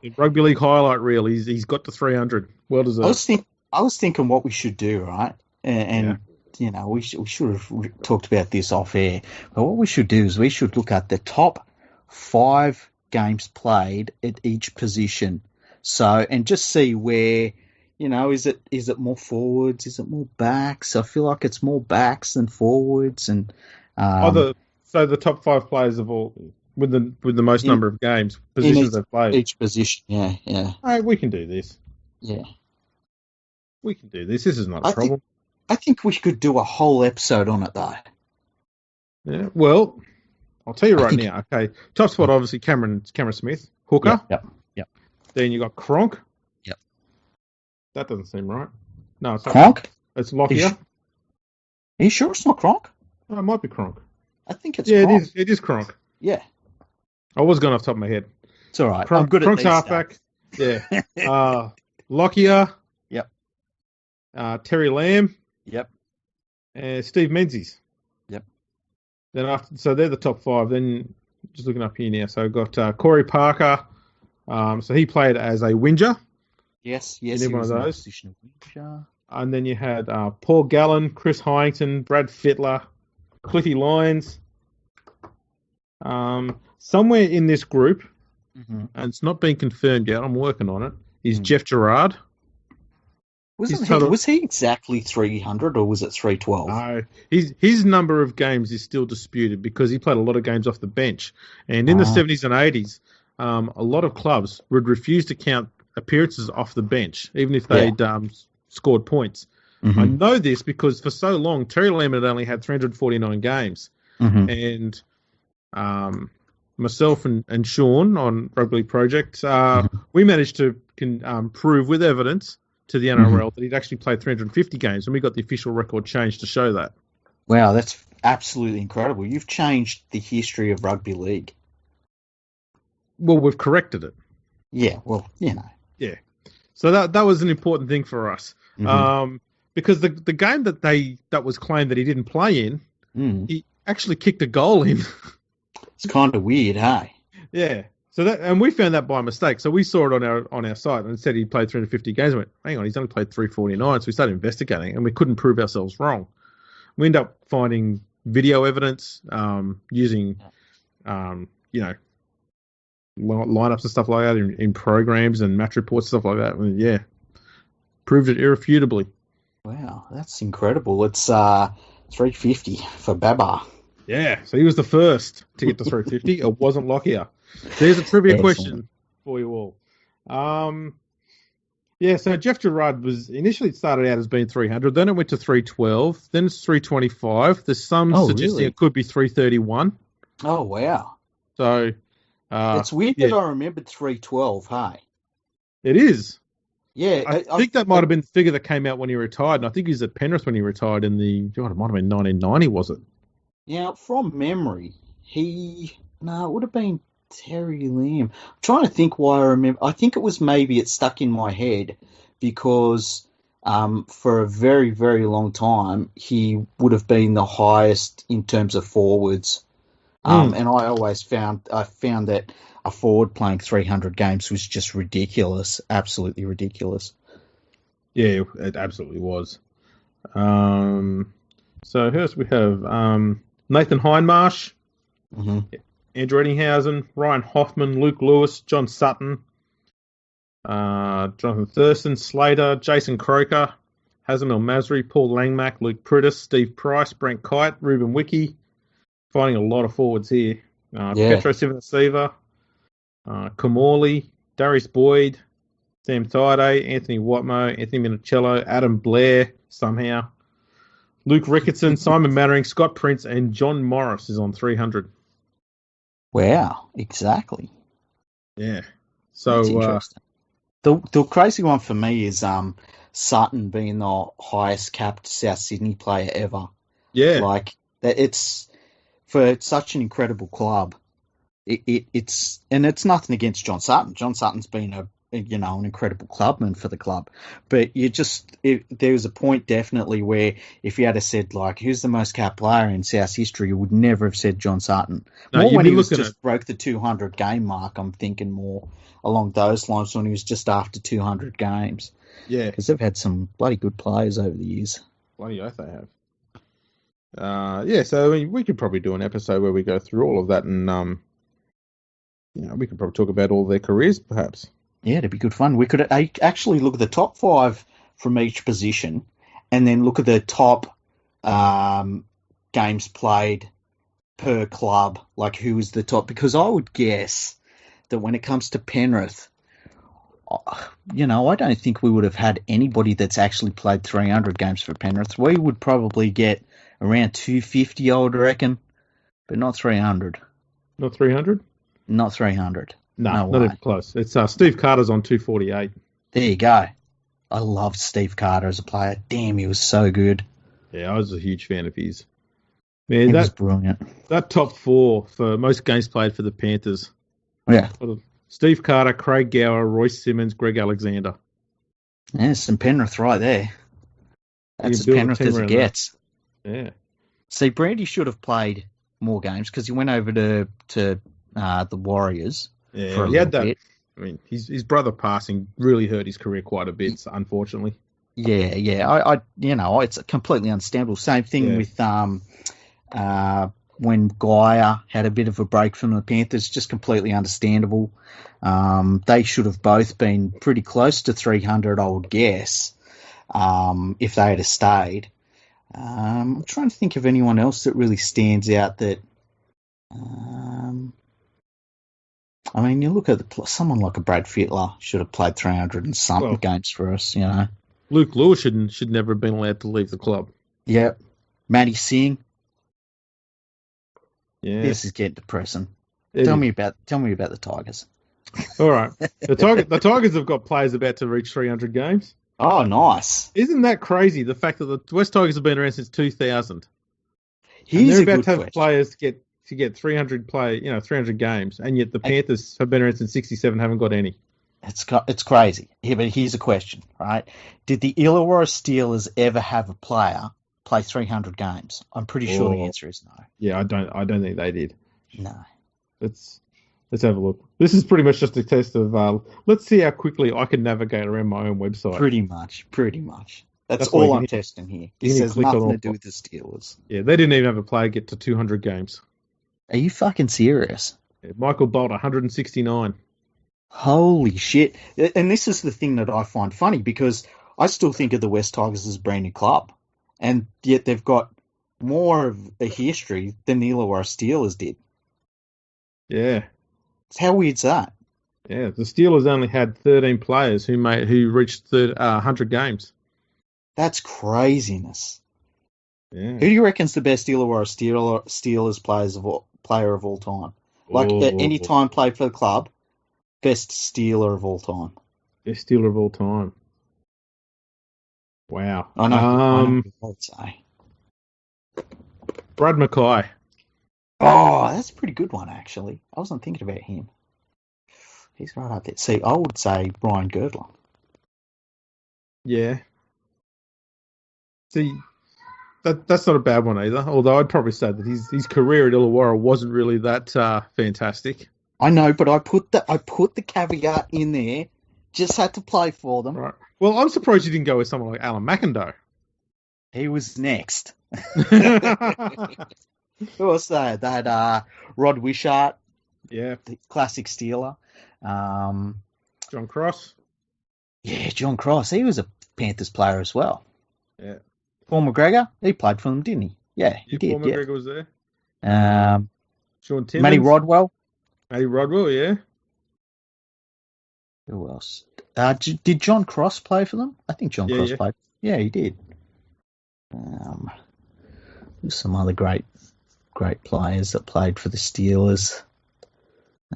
in Rugby League highlight reel, he's got to 300. Well deserved. I was thinking what we should do, right? And we should have talked about this off air. But what we should do is we should look at the top 5 games played at each position. So, and just see where, is it more forwards? Is it more backs? I feel like it's more backs than forwards. And so the top 5 players of all with the most number of games positions they've played. Each position, yeah. All right, we can do this. Yeah, we can do this. This is not a problem. I think we could do a whole episode on it, though. Yeah. Well, I'll tell you now. Okay, top spot obviously Cameron Smith, hooker. Yep. Then you got Cronk. Yep. That doesn't seem right. No, it's not Cronk. It's Lockyer. Are you sure it's not Cronk? Oh, it might be Cronk. I think it's Cronk. It is Cronk. Yeah. I was going off the top of my head. It's all right. I'm good at Cronk's halfback. Yeah. Lockyer. Yep. Terry Lamb. Yep. And Steve Menzies. Yep. Then so they're the top 5. Then just looking up here now. So I've got Corey Parker. So he played as a winger. Yes. He one of those. Position of winger. And then you had Paul Gallen, Chris Hyington, Brad Fittler, Cliffy Lyons. Somewhere in this group, and it's not been confirmed yet, I'm working on it, is Jeff Gerard. Was he exactly 300 or was it 312? No, his number of games is still disputed because he played a lot of games off the bench. And in the 70s and 80s, a lot of clubs would refuse to count appearances off the bench, even if they'd scored points. I know this because for so long, Terry Lamb had only had 349 games. And myself and Sean on Rugby League Project, we managed to prove with evidence to the NRL that he'd actually played 350 games, and we got the official record changed to show that. Wow, that's absolutely incredible. You've changed the history of rugby league. Well, we've corrected it. Yeah, well, Yeah. So that was an important thing for us. Because the game that was claimed that he didn't play in, he actually kicked a goal in. It's kind of weird, hey? Yeah. So we found that by mistake. So we saw it on our site and it said he played 350 games. We went, hang on, he's only played 349. So we started investigating and we couldn't prove ourselves wrong. We ended up finding video evidence using, lineups and stuff like that in programs and match reports, stuff like that. And yeah, proved it irrefutably. Wow, that's incredible. It's 350 for Baba. Yeah, so he was the first to get to 350. It wasn't Lockyer. There's a trivia question for you all. So Jeff Gerard was initially started out as being 300, then it went to 312, then it's 325. There's some suggesting it could be 331. Oh, wow. So it's weird that I remembered 312, hey? It is. Yeah. I think that might have been the figure that came out when he retired, and I think he was at Penrith when he retired it might have been 1990, was it? Now, from memory, it would have been Terry Lamb. I'm trying to think why I remember. I think it stuck in my head because for a very, very long time, he would have been the highest in terms of forwards. And I always found that a forward playing 300 games was just ridiculous, absolutely ridiculous. Yeah, it absolutely was. So who else we have? Nathan Hindmarsh, Andrew Eddinghausen, Ryan Hoffman, Luke Lewis, John Sutton, Jonathan Thurston, Slater, Jason Croker, Hazem El Masri, Paul Langmack, Luke Prittis, Steve Price, Brent Kite, Ruben Wiki. Finding a lot of forwards here. Petro Sivanasiva, Kamali, Darius Boyd, Sam Thaiday, Anthony Watmo, Anthony Minicello, Adam Blair, somehow. Luke Ricketson, Simon Mannering, Scott Prince, and John Morris is on 300. Wow, exactly. Yeah. So the crazy one for me is Sutton being the highest capped South Sydney player ever. Yeah. Like it's for such an incredible club. It's nothing against John Sutton. John Sutton's been an incredible clubman for the club, but there was a point definitely where if you had said like who's the most capped player in South history, you would never have said John Sutton. More when he broke the 200 game mark. I'm thinking more along those lines when he was just after 200 games. Yeah, because they've had some bloody good players over the years. Bloody oath they have. So I mean, we could probably do an episode where we go through all of that, and we could probably talk about all their careers, perhaps. Yeah, it'd be good fun. We could actually look at the top five from each position, and then look at the top games played per club, like who is the top. Because I would guess that when it comes to Penrith, I don't think we would have had anybody that's actually played 300 games for Penrith. We would probably get around 250, I would reckon, but not 300. Not 300? Not 300. No, No not way. even close. It's Steve Carter's on 248. There you go. I loved Steve Carter as a player. Damn, he was so good. Yeah, I was a huge fan of his. Man, He was brilliant. that top four for most games played for the Panthers. Yeah. Steve Carter, Craig Gower, Royce Simmons, Greg Alexander. Yeah, some Penrith right there. That's as build a Penrith team as it around gets. Yeah. See, Brandy should have played more games because he went over to the Warriors for a little bit. I mean, his brother passing really hurt his career quite a bit, unfortunately. Yeah. It's completely understandable. Same thing with when Guyer had a bit of a break from the Panthers, just completely understandable. They should have both been pretty close to 300, I would guess, if they had stayed. I'm trying to think of anyone else that really stands out that. You look at someone like a Brad Fittler should have played 300 and something games for us, Luke Lewis should never have been allowed to leave the club. Yep. Matty Singh. Yeah. This is getting depressing. Tell me about the Tigers. All right. The Tigers have got players about to reach 300 games. Oh, nice. Isn't that crazy? The fact that the West Tigers have been around since 2000. Here's they're about to have question. players to get 300 games, and yet the Panthers have been around since 67, haven't got any. It's crazy. But here's a question, right? Did the Illawarra Steelers ever have a player play 300 games? I'm pretty sure the answer is no. Yeah, I don't think they did. No. Let's have a look. This is pretty much just a test of let's see how quickly I can navigate around my own website. Pretty much. That's all I'm testing here. It says nothing to do with the Steelers. Yeah, they didn't even have a player get to 200 games. Are you fucking serious? Yeah, Michael Bolt, 169. Holy shit. And this is the thing that I find funny, because I still think of the West Tigers as a brand new club, and yet they've got more of a history than the Illawarra Steelers did. Yeah. How weird's that? Yeah, the Steelers only had 13 players who reached 100 games. That's craziness. Yeah. Who do you reckon's the best Illawarra Steelers player of all time? Like, at any time played for the club, best Steeler of all time. Best Steeler of all time. Wow. I know what I'd say. Brad Mackay. Oh, that's a pretty good one, actually. I wasn't thinking about him. He's right up there. See, I would say Brian Girdler. Yeah. See, that's not a bad one either. Although I'd probably say that his career at Illawarra wasn't really that fantastic. I know, but I put the caveat in there. Just had to play for them. Right. Well, I'm surprised you didn't go with someone like Alan McIndoe. He was next. Who else they had? They had Rod Wishart. Yeah. The classic Steeler. John Cross. Yeah, John Cross. He was a Panthers player as well. Yeah. Paul McGregor, he played for them, didn't he? Yeah, he did. Paul McGregor was there. Sean Timmins. Matty Rodwell. Yeah. Who else? Did John Cross play for them? I think John Cross played. Yeah, he did. There's some other great players that played for the Steelers.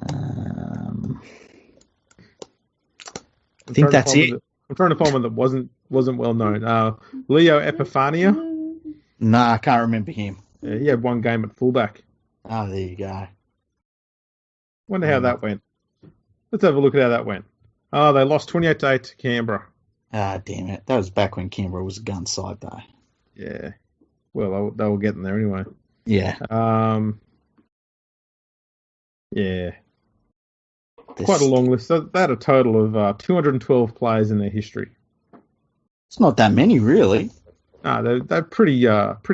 I think that's it. I'm trying to find one that wasn't well known. Leo Epifania. Nah, I can't remember him. Yeah, he had one game at fullback. Oh, there you go. Wonder how that went. Let's have a look at how that went. Oh, they lost 28-8 to Canberra. Ah, damn it. That was back when Canberra was a gun side, though. Yeah. Well, they were getting there anyway. Yeah. Yeah. Quite a long list. They had a total of 212 players in their history. It's not that many, really. They're pretty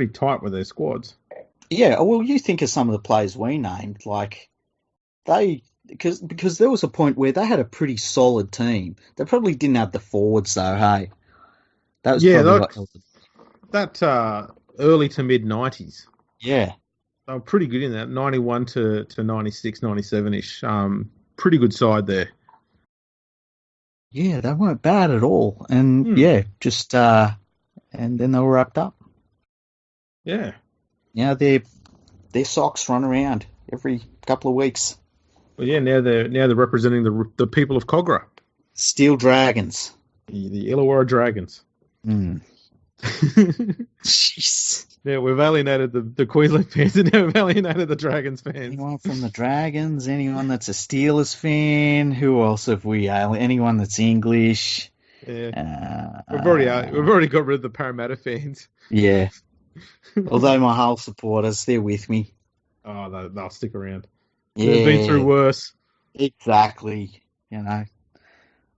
tight with their squads. Yeah, well, you think of some of the players we named, like they because there was a point where they had a pretty solid team. They probably didn't have the forwards though. Hey, that was Yeah, probably what held them. that early to mid '90s. Yeah, They were pretty good in that 91 to 96, 97 ish. Pretty good side there. yeah, they weren't bad at all, and Hmm. yeah, just and then they were wrapped up. Yeah. Yeah, their socks run around every couple of weeks. Well, yeah. Now they're representing the people of Cogra, Steel Dragons. the Illawarra Dragons. Mm. Jeez. Yeah, we've alienated the Queensland fans, and now we've alienated the Dragons fans. Anyone from the Dragons? Anyone that's a Steelers fan? Who else have we? Anyone that's English? Yeah, we've Uh, already got rid of the Parramatta fans. yeah. Although my Hull supporters, they're with me. Oh, they'll stick around. They've been through Yeah, worse. exactly. You know,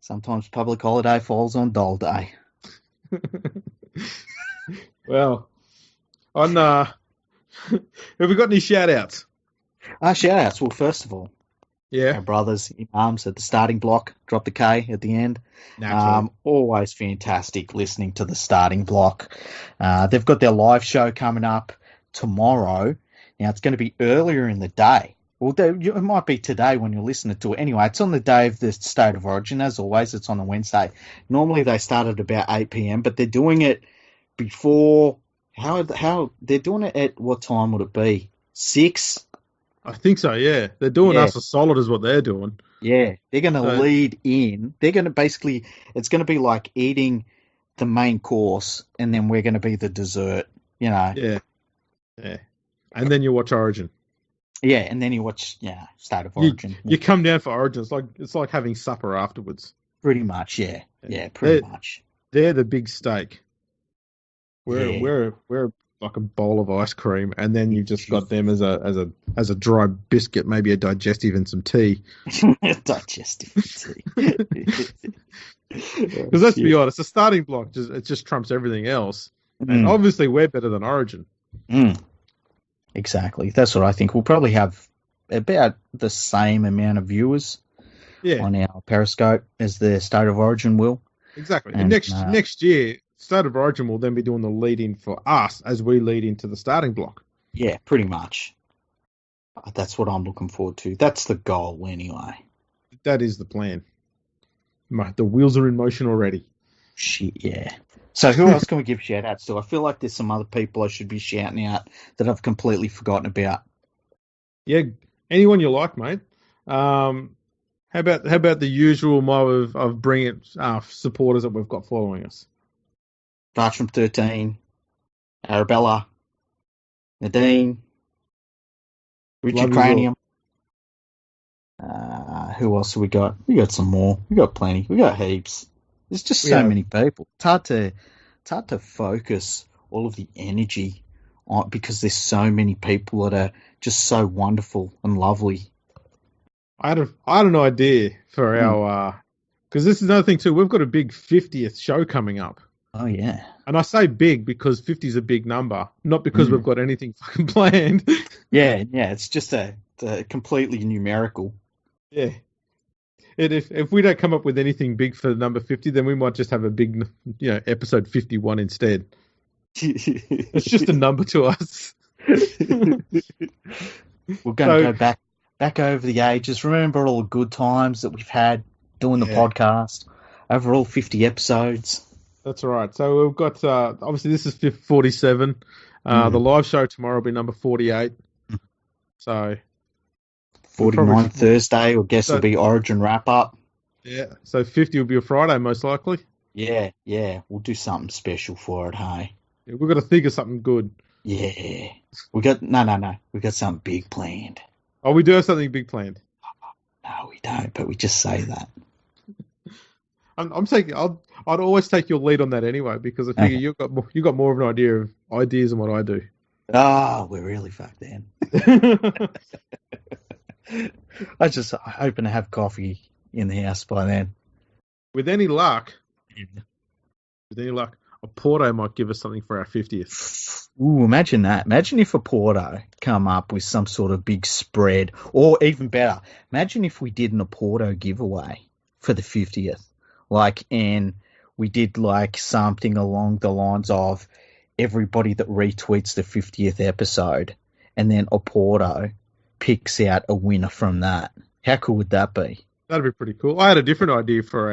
sometimes public holiday falls on Dole Day. Well, on have we got any shout outs? Shout outs. Well, first of all, Yeah, our brothers, Imams at the starting block, drop the K at the end. naturally. Always fantastic listening to the starting block. They've got their live show coming up tomorrow. Now, it's going to be earlier in the day. Well, it might be today when you're listening to it. Anyway, it's on the day of the State of Origin. As always, it's on a Wednesday. Normally, they start at about 8 p.m., but they're doing it before. How they're doing it at what time would it be? 6? I think so. Yeah, they're doing Yeah. us a solid, is what they're doing. Yeah, they're going to So, lead in. They're going to basically, it's going to be like eating the main course, and then we're going to be the dessert, you know. yeah, yeah, and then you watch Origin. Yeah, and then you watch, State of You Origin. you come down for Origin. It's like having supper afterwards. Pretty much, yeah. Yeah. Yeah, pretty much. They're the big steak. We're Yeah. we're like a bowl of ice cream, and then you just got them as a dry biscuit, maybe a digestive and some tea. Digestive tea. Because let's be honest, the starting block just trumps everything else, and obviously we're better than Origin. Exactly. That's what I think. We'll probably have about the same amount of viewers on our Periscope as the State of Origin will. Exactly. And next year, State of Origin will then be doing the lead in for us as we lead into the starting block. Yeah, pretty much. That's what I'm looking forward to. That's the goal, anyway. That is the plan. The wheels are in motion already. Shit, yeah. So who else can we give shout outs to? I feel like there's some other people I should be shouting out that I've completely forgotten about. Yeah, anyone you like, mate. How about the usual mob of brilliant supporters that we've got following us? Bartram 13, Arabella, Nadine, Richard Cranium. Who else have we got? We got some more. We got plenty. We got heaps. There's just so many people. It's hard to focus all of the energy on because there's so many people that are just so wonderful and lovely. I had an idea for our because this is another thing too. We've got a big 50th show coming up. Oh yeah. And I say big because 50 is a big number, not because we've got anything fucking planned. Yeah. It's just a completely numerical. Yeah. And if we don't come up with anything big for number 50, then we might just have a big, episode 51 instead. It's just a number to us. We're going to go back over the ages. Remember all the good times that we've had doing the podcast. Overall 50 episodes. That's right. So we've got, obviously this is 47. The live show tomorrow will be number 48. So 49 Thursday, I guess will be Origin wrap-up. Yeah, so 50 will be a Friday most likely. Yeah. We'll do something special for it, hey? Yeah, we've got to think of something good. Yeah. We got something big planned. Oh, we do have something big planned. No, we don't, but we just say that. I'd always take your lead on that anyway because I figure you got more of an idea of ideas than what I do. Oh, we're really fucked then. I'm hoping to have coffee in the house by then. With any luck, a Porto might give us something for our 50th. Ooh, imagine that. Imagine if a Porto come up with some sort of big spread, or even better, imagine if we did an Porto giveaway for the 50th. And we did something along the lines of everybody that retweets the 50th episode, and then Porto picks out a winner from that. How cool would that be? That'd be pretty cool. I had a different idea for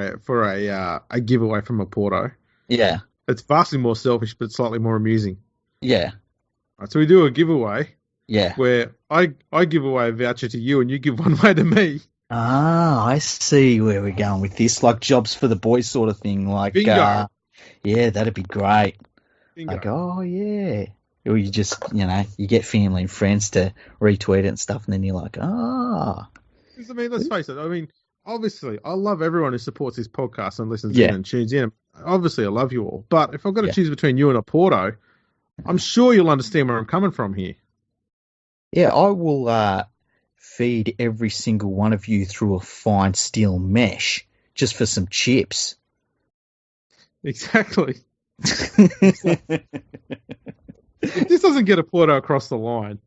a giveaway from Porto. Yeah. It's vastly more selfish, but slightly more amusing. Yeah. Right, so we do a giveaway. Yeah. Where I give away a voucher to you and you give one away to me. Ah, I see where we're going with this. Like jobs for the boys sort of thing. Bingo. Yeah, that'd be great. Bingo. Oh, yeah. Or you just, you get family and friends to retweet it and stuff, and then you're like, ah. I mean, let's face it. I mean, obviously, I love everyone who supports this podcast and listens in and tunes in. Obviously, I love you all. But if I've got to choose between you and a Porto, I'm sure you'll understand where I'm coming from here. Yeah, I will feed every single one of you through a fine steel mesh just for some chips. Exactly. If this doesn't get a Porto across the line,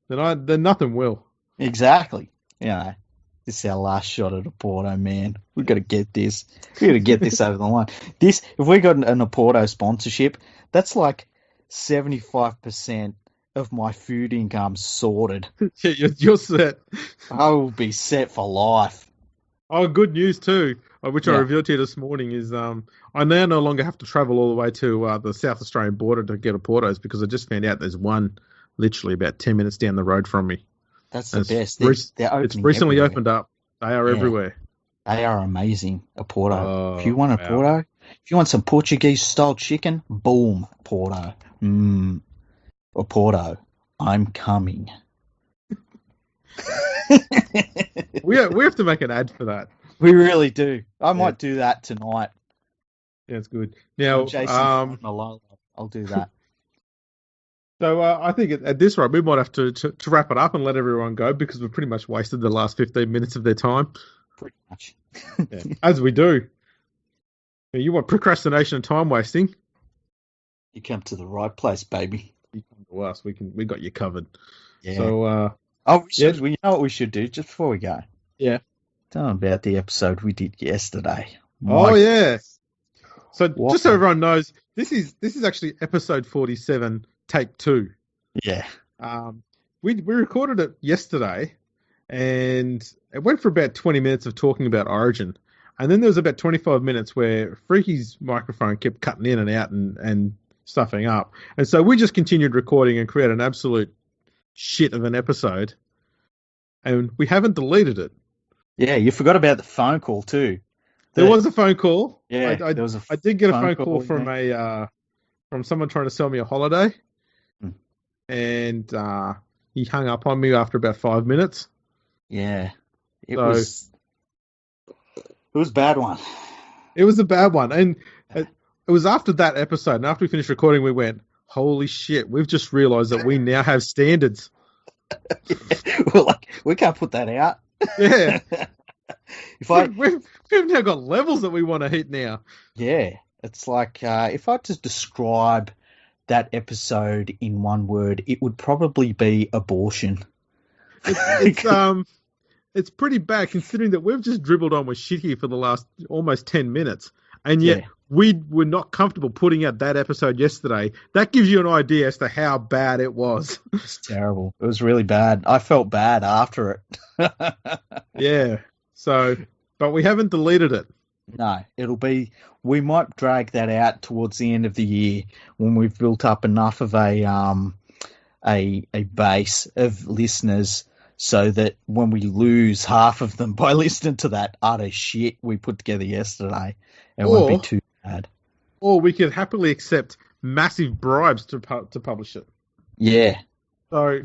then nothing will. Exactly. This is our last shot at a Porto, man. We've got to get this. We've got to get this over the line. If we got an Porto sponsorship, that's like 75% of my food income sorted. Yeah, you're set. I will be set for life. Oh, good news too, which I revealed to you this morning, is I now no longer have to travel all the way to the South Australian border to get a Portos, because I just found out there's one literally about 10 minutes down the road from me. That's the best. It's recently opened up. They are everywhere. They are amazing. A Porto. If you want a Porto, if you want some Portuguese-style chicken, boom, Porto. A Porto. I'm coming. We have to make an ad for that. We really do. I might do that tonight. Yeah, it's good. Now, Jason, I'll do that. So I think at this rate, we might have to wrap it up and let everyone go, because we've pretty much wasted the last 15 minutes of their time. Pretty much. As we do. You want procrastination and time wasting? You come to the right place, baby. You come to us. We got you covered. Yeah. So, you know what we should do just before we go? Yeah. Tell them about the episode we did yesterday. Yeah. So just so everyone knows, this is actually episode 47, take 2. Yeah. We recorded it yesterday, and it went for about 20 minutes of talking about Origin. And then there was about 25 minutes where Freaky's microphone kept cutting in and out and stuffing up. And so we just continued recording and created an absolute shit of an episode. And we haven't deleted it. Yeah, you forgot about the phone call too. There was a phone call. Yeah, I did get a phone call from from someone trying to sell me a holiday. And he hung up on me after about 5 minutes. Yeah. It was a bad one. It was a bad one. And it was after that episode, and after we finished recording, we went, holy shit, we've just realised that we now have standards. We can't put that out. Yeah. We've now got levels that we want to hit now. Yeah. It's like, if I had to describe that episode in one word, it would probably be abortion. It's pretty bad, considering that we've just dribbled on with shit here for the last almost 10 minutes. And yet we were not comfortable putting out that episode yesterday. That gives you an idea as to how bad it was. It's terrible. It was really bad. I felt bad after it. Yeah. So, but we haven't deleted it. No, we might drag that out towards the end of the year when we've built up enough of a base of listeners, so that when we lose half of them by listening to that utter shit we put together yesterday, it won't be too bad. Or we could happily accept massive bribes to publish it. Yeah. So,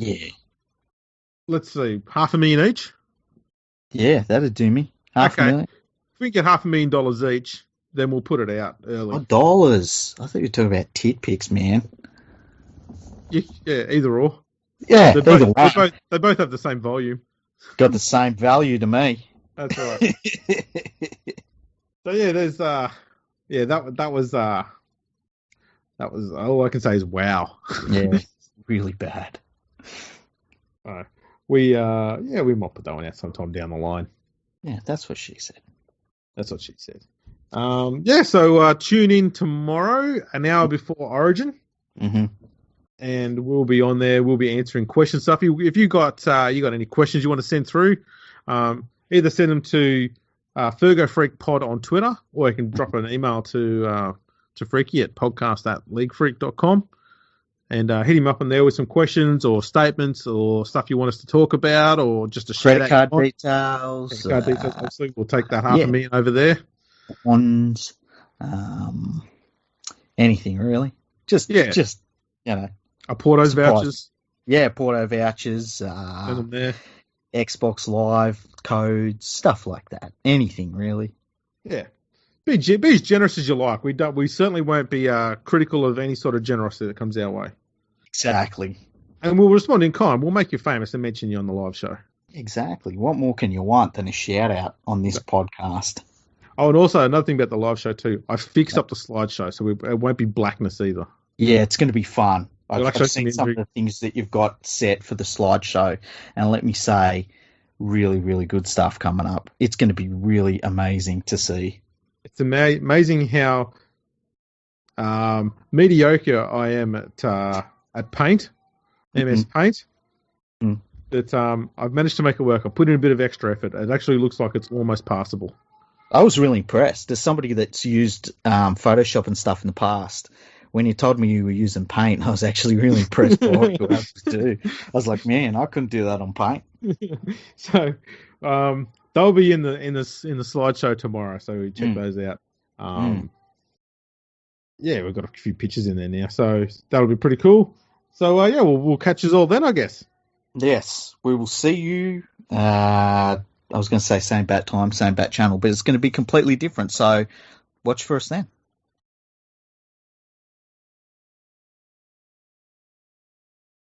let's see, $500,000 each? Yeah, that'd do me. $500,000. If we get $500,000 each, then we'll put it out early. Oh, dollars. I thought you were talking about tit pics, man. Yeah, either or. Yeah, they both have the same volume. Got the same value to me. That's right. So yeah, there's that was That was all I can say is wow. Yeah, really bad. We might put that one out sometime down the line. Yeah, that's what she said. That's what she said. So tune in tomorrow, an hour before Origin, and we'll be on there. We'll be answering questions. So if you got any questions you want to send through, either send them to Fergo Freak Pod on Twitter, or you can drop an email to Freaky at podcast@leaguefreak.com. And hit him up on there with some questions or statements or stuff you want us to talk about, or just a credit card details. Credit card details, obviously. We'll take that $500,000 over there. Bonds, anything really. Just A Porto's vouchers. Yeah, Porto vouchers. Send them there. Xbox Live codes, stuff like that. Anything really. Yeah. Be as generous as you like. We certainly won't be critical of any sort of generosity that comes our way. Exactly. And we'll respond in kind. We'll make you famous and mention you on the live show. Exactly. What more can you want than a shout out on this podcast? Oh, and also another thing about the live show too. I fixed up the slideshow, so it won't be blackness either. Yeah, it's going to be fun. I've seen some of the things that you've got set for the slideshow, and let me say, really, really good stuff coming up. It's going to be really amazing to see. It's amazing how mediocre I am at Paint, MS Paint. That I've managed to make it work. I put in a bit of extra effort. It actually looks like it's almost passable. I was really impressed. As somebody that's used Photoshop and stuff in the past, when you told me you were using Paint, I was actually really impressed by what you were able to do. I was like, man, I couldn't do that on Paint. So they'll be in the slideshow tomorrow, so we check those out. Yeah, we've got a few pictures in there now, so that'll be pretty cool. So we'll catch us all then, I guess. Yes, we will see you. I was going to say same bat time, same bat channel, but it's going to be completely different. So watch for us then.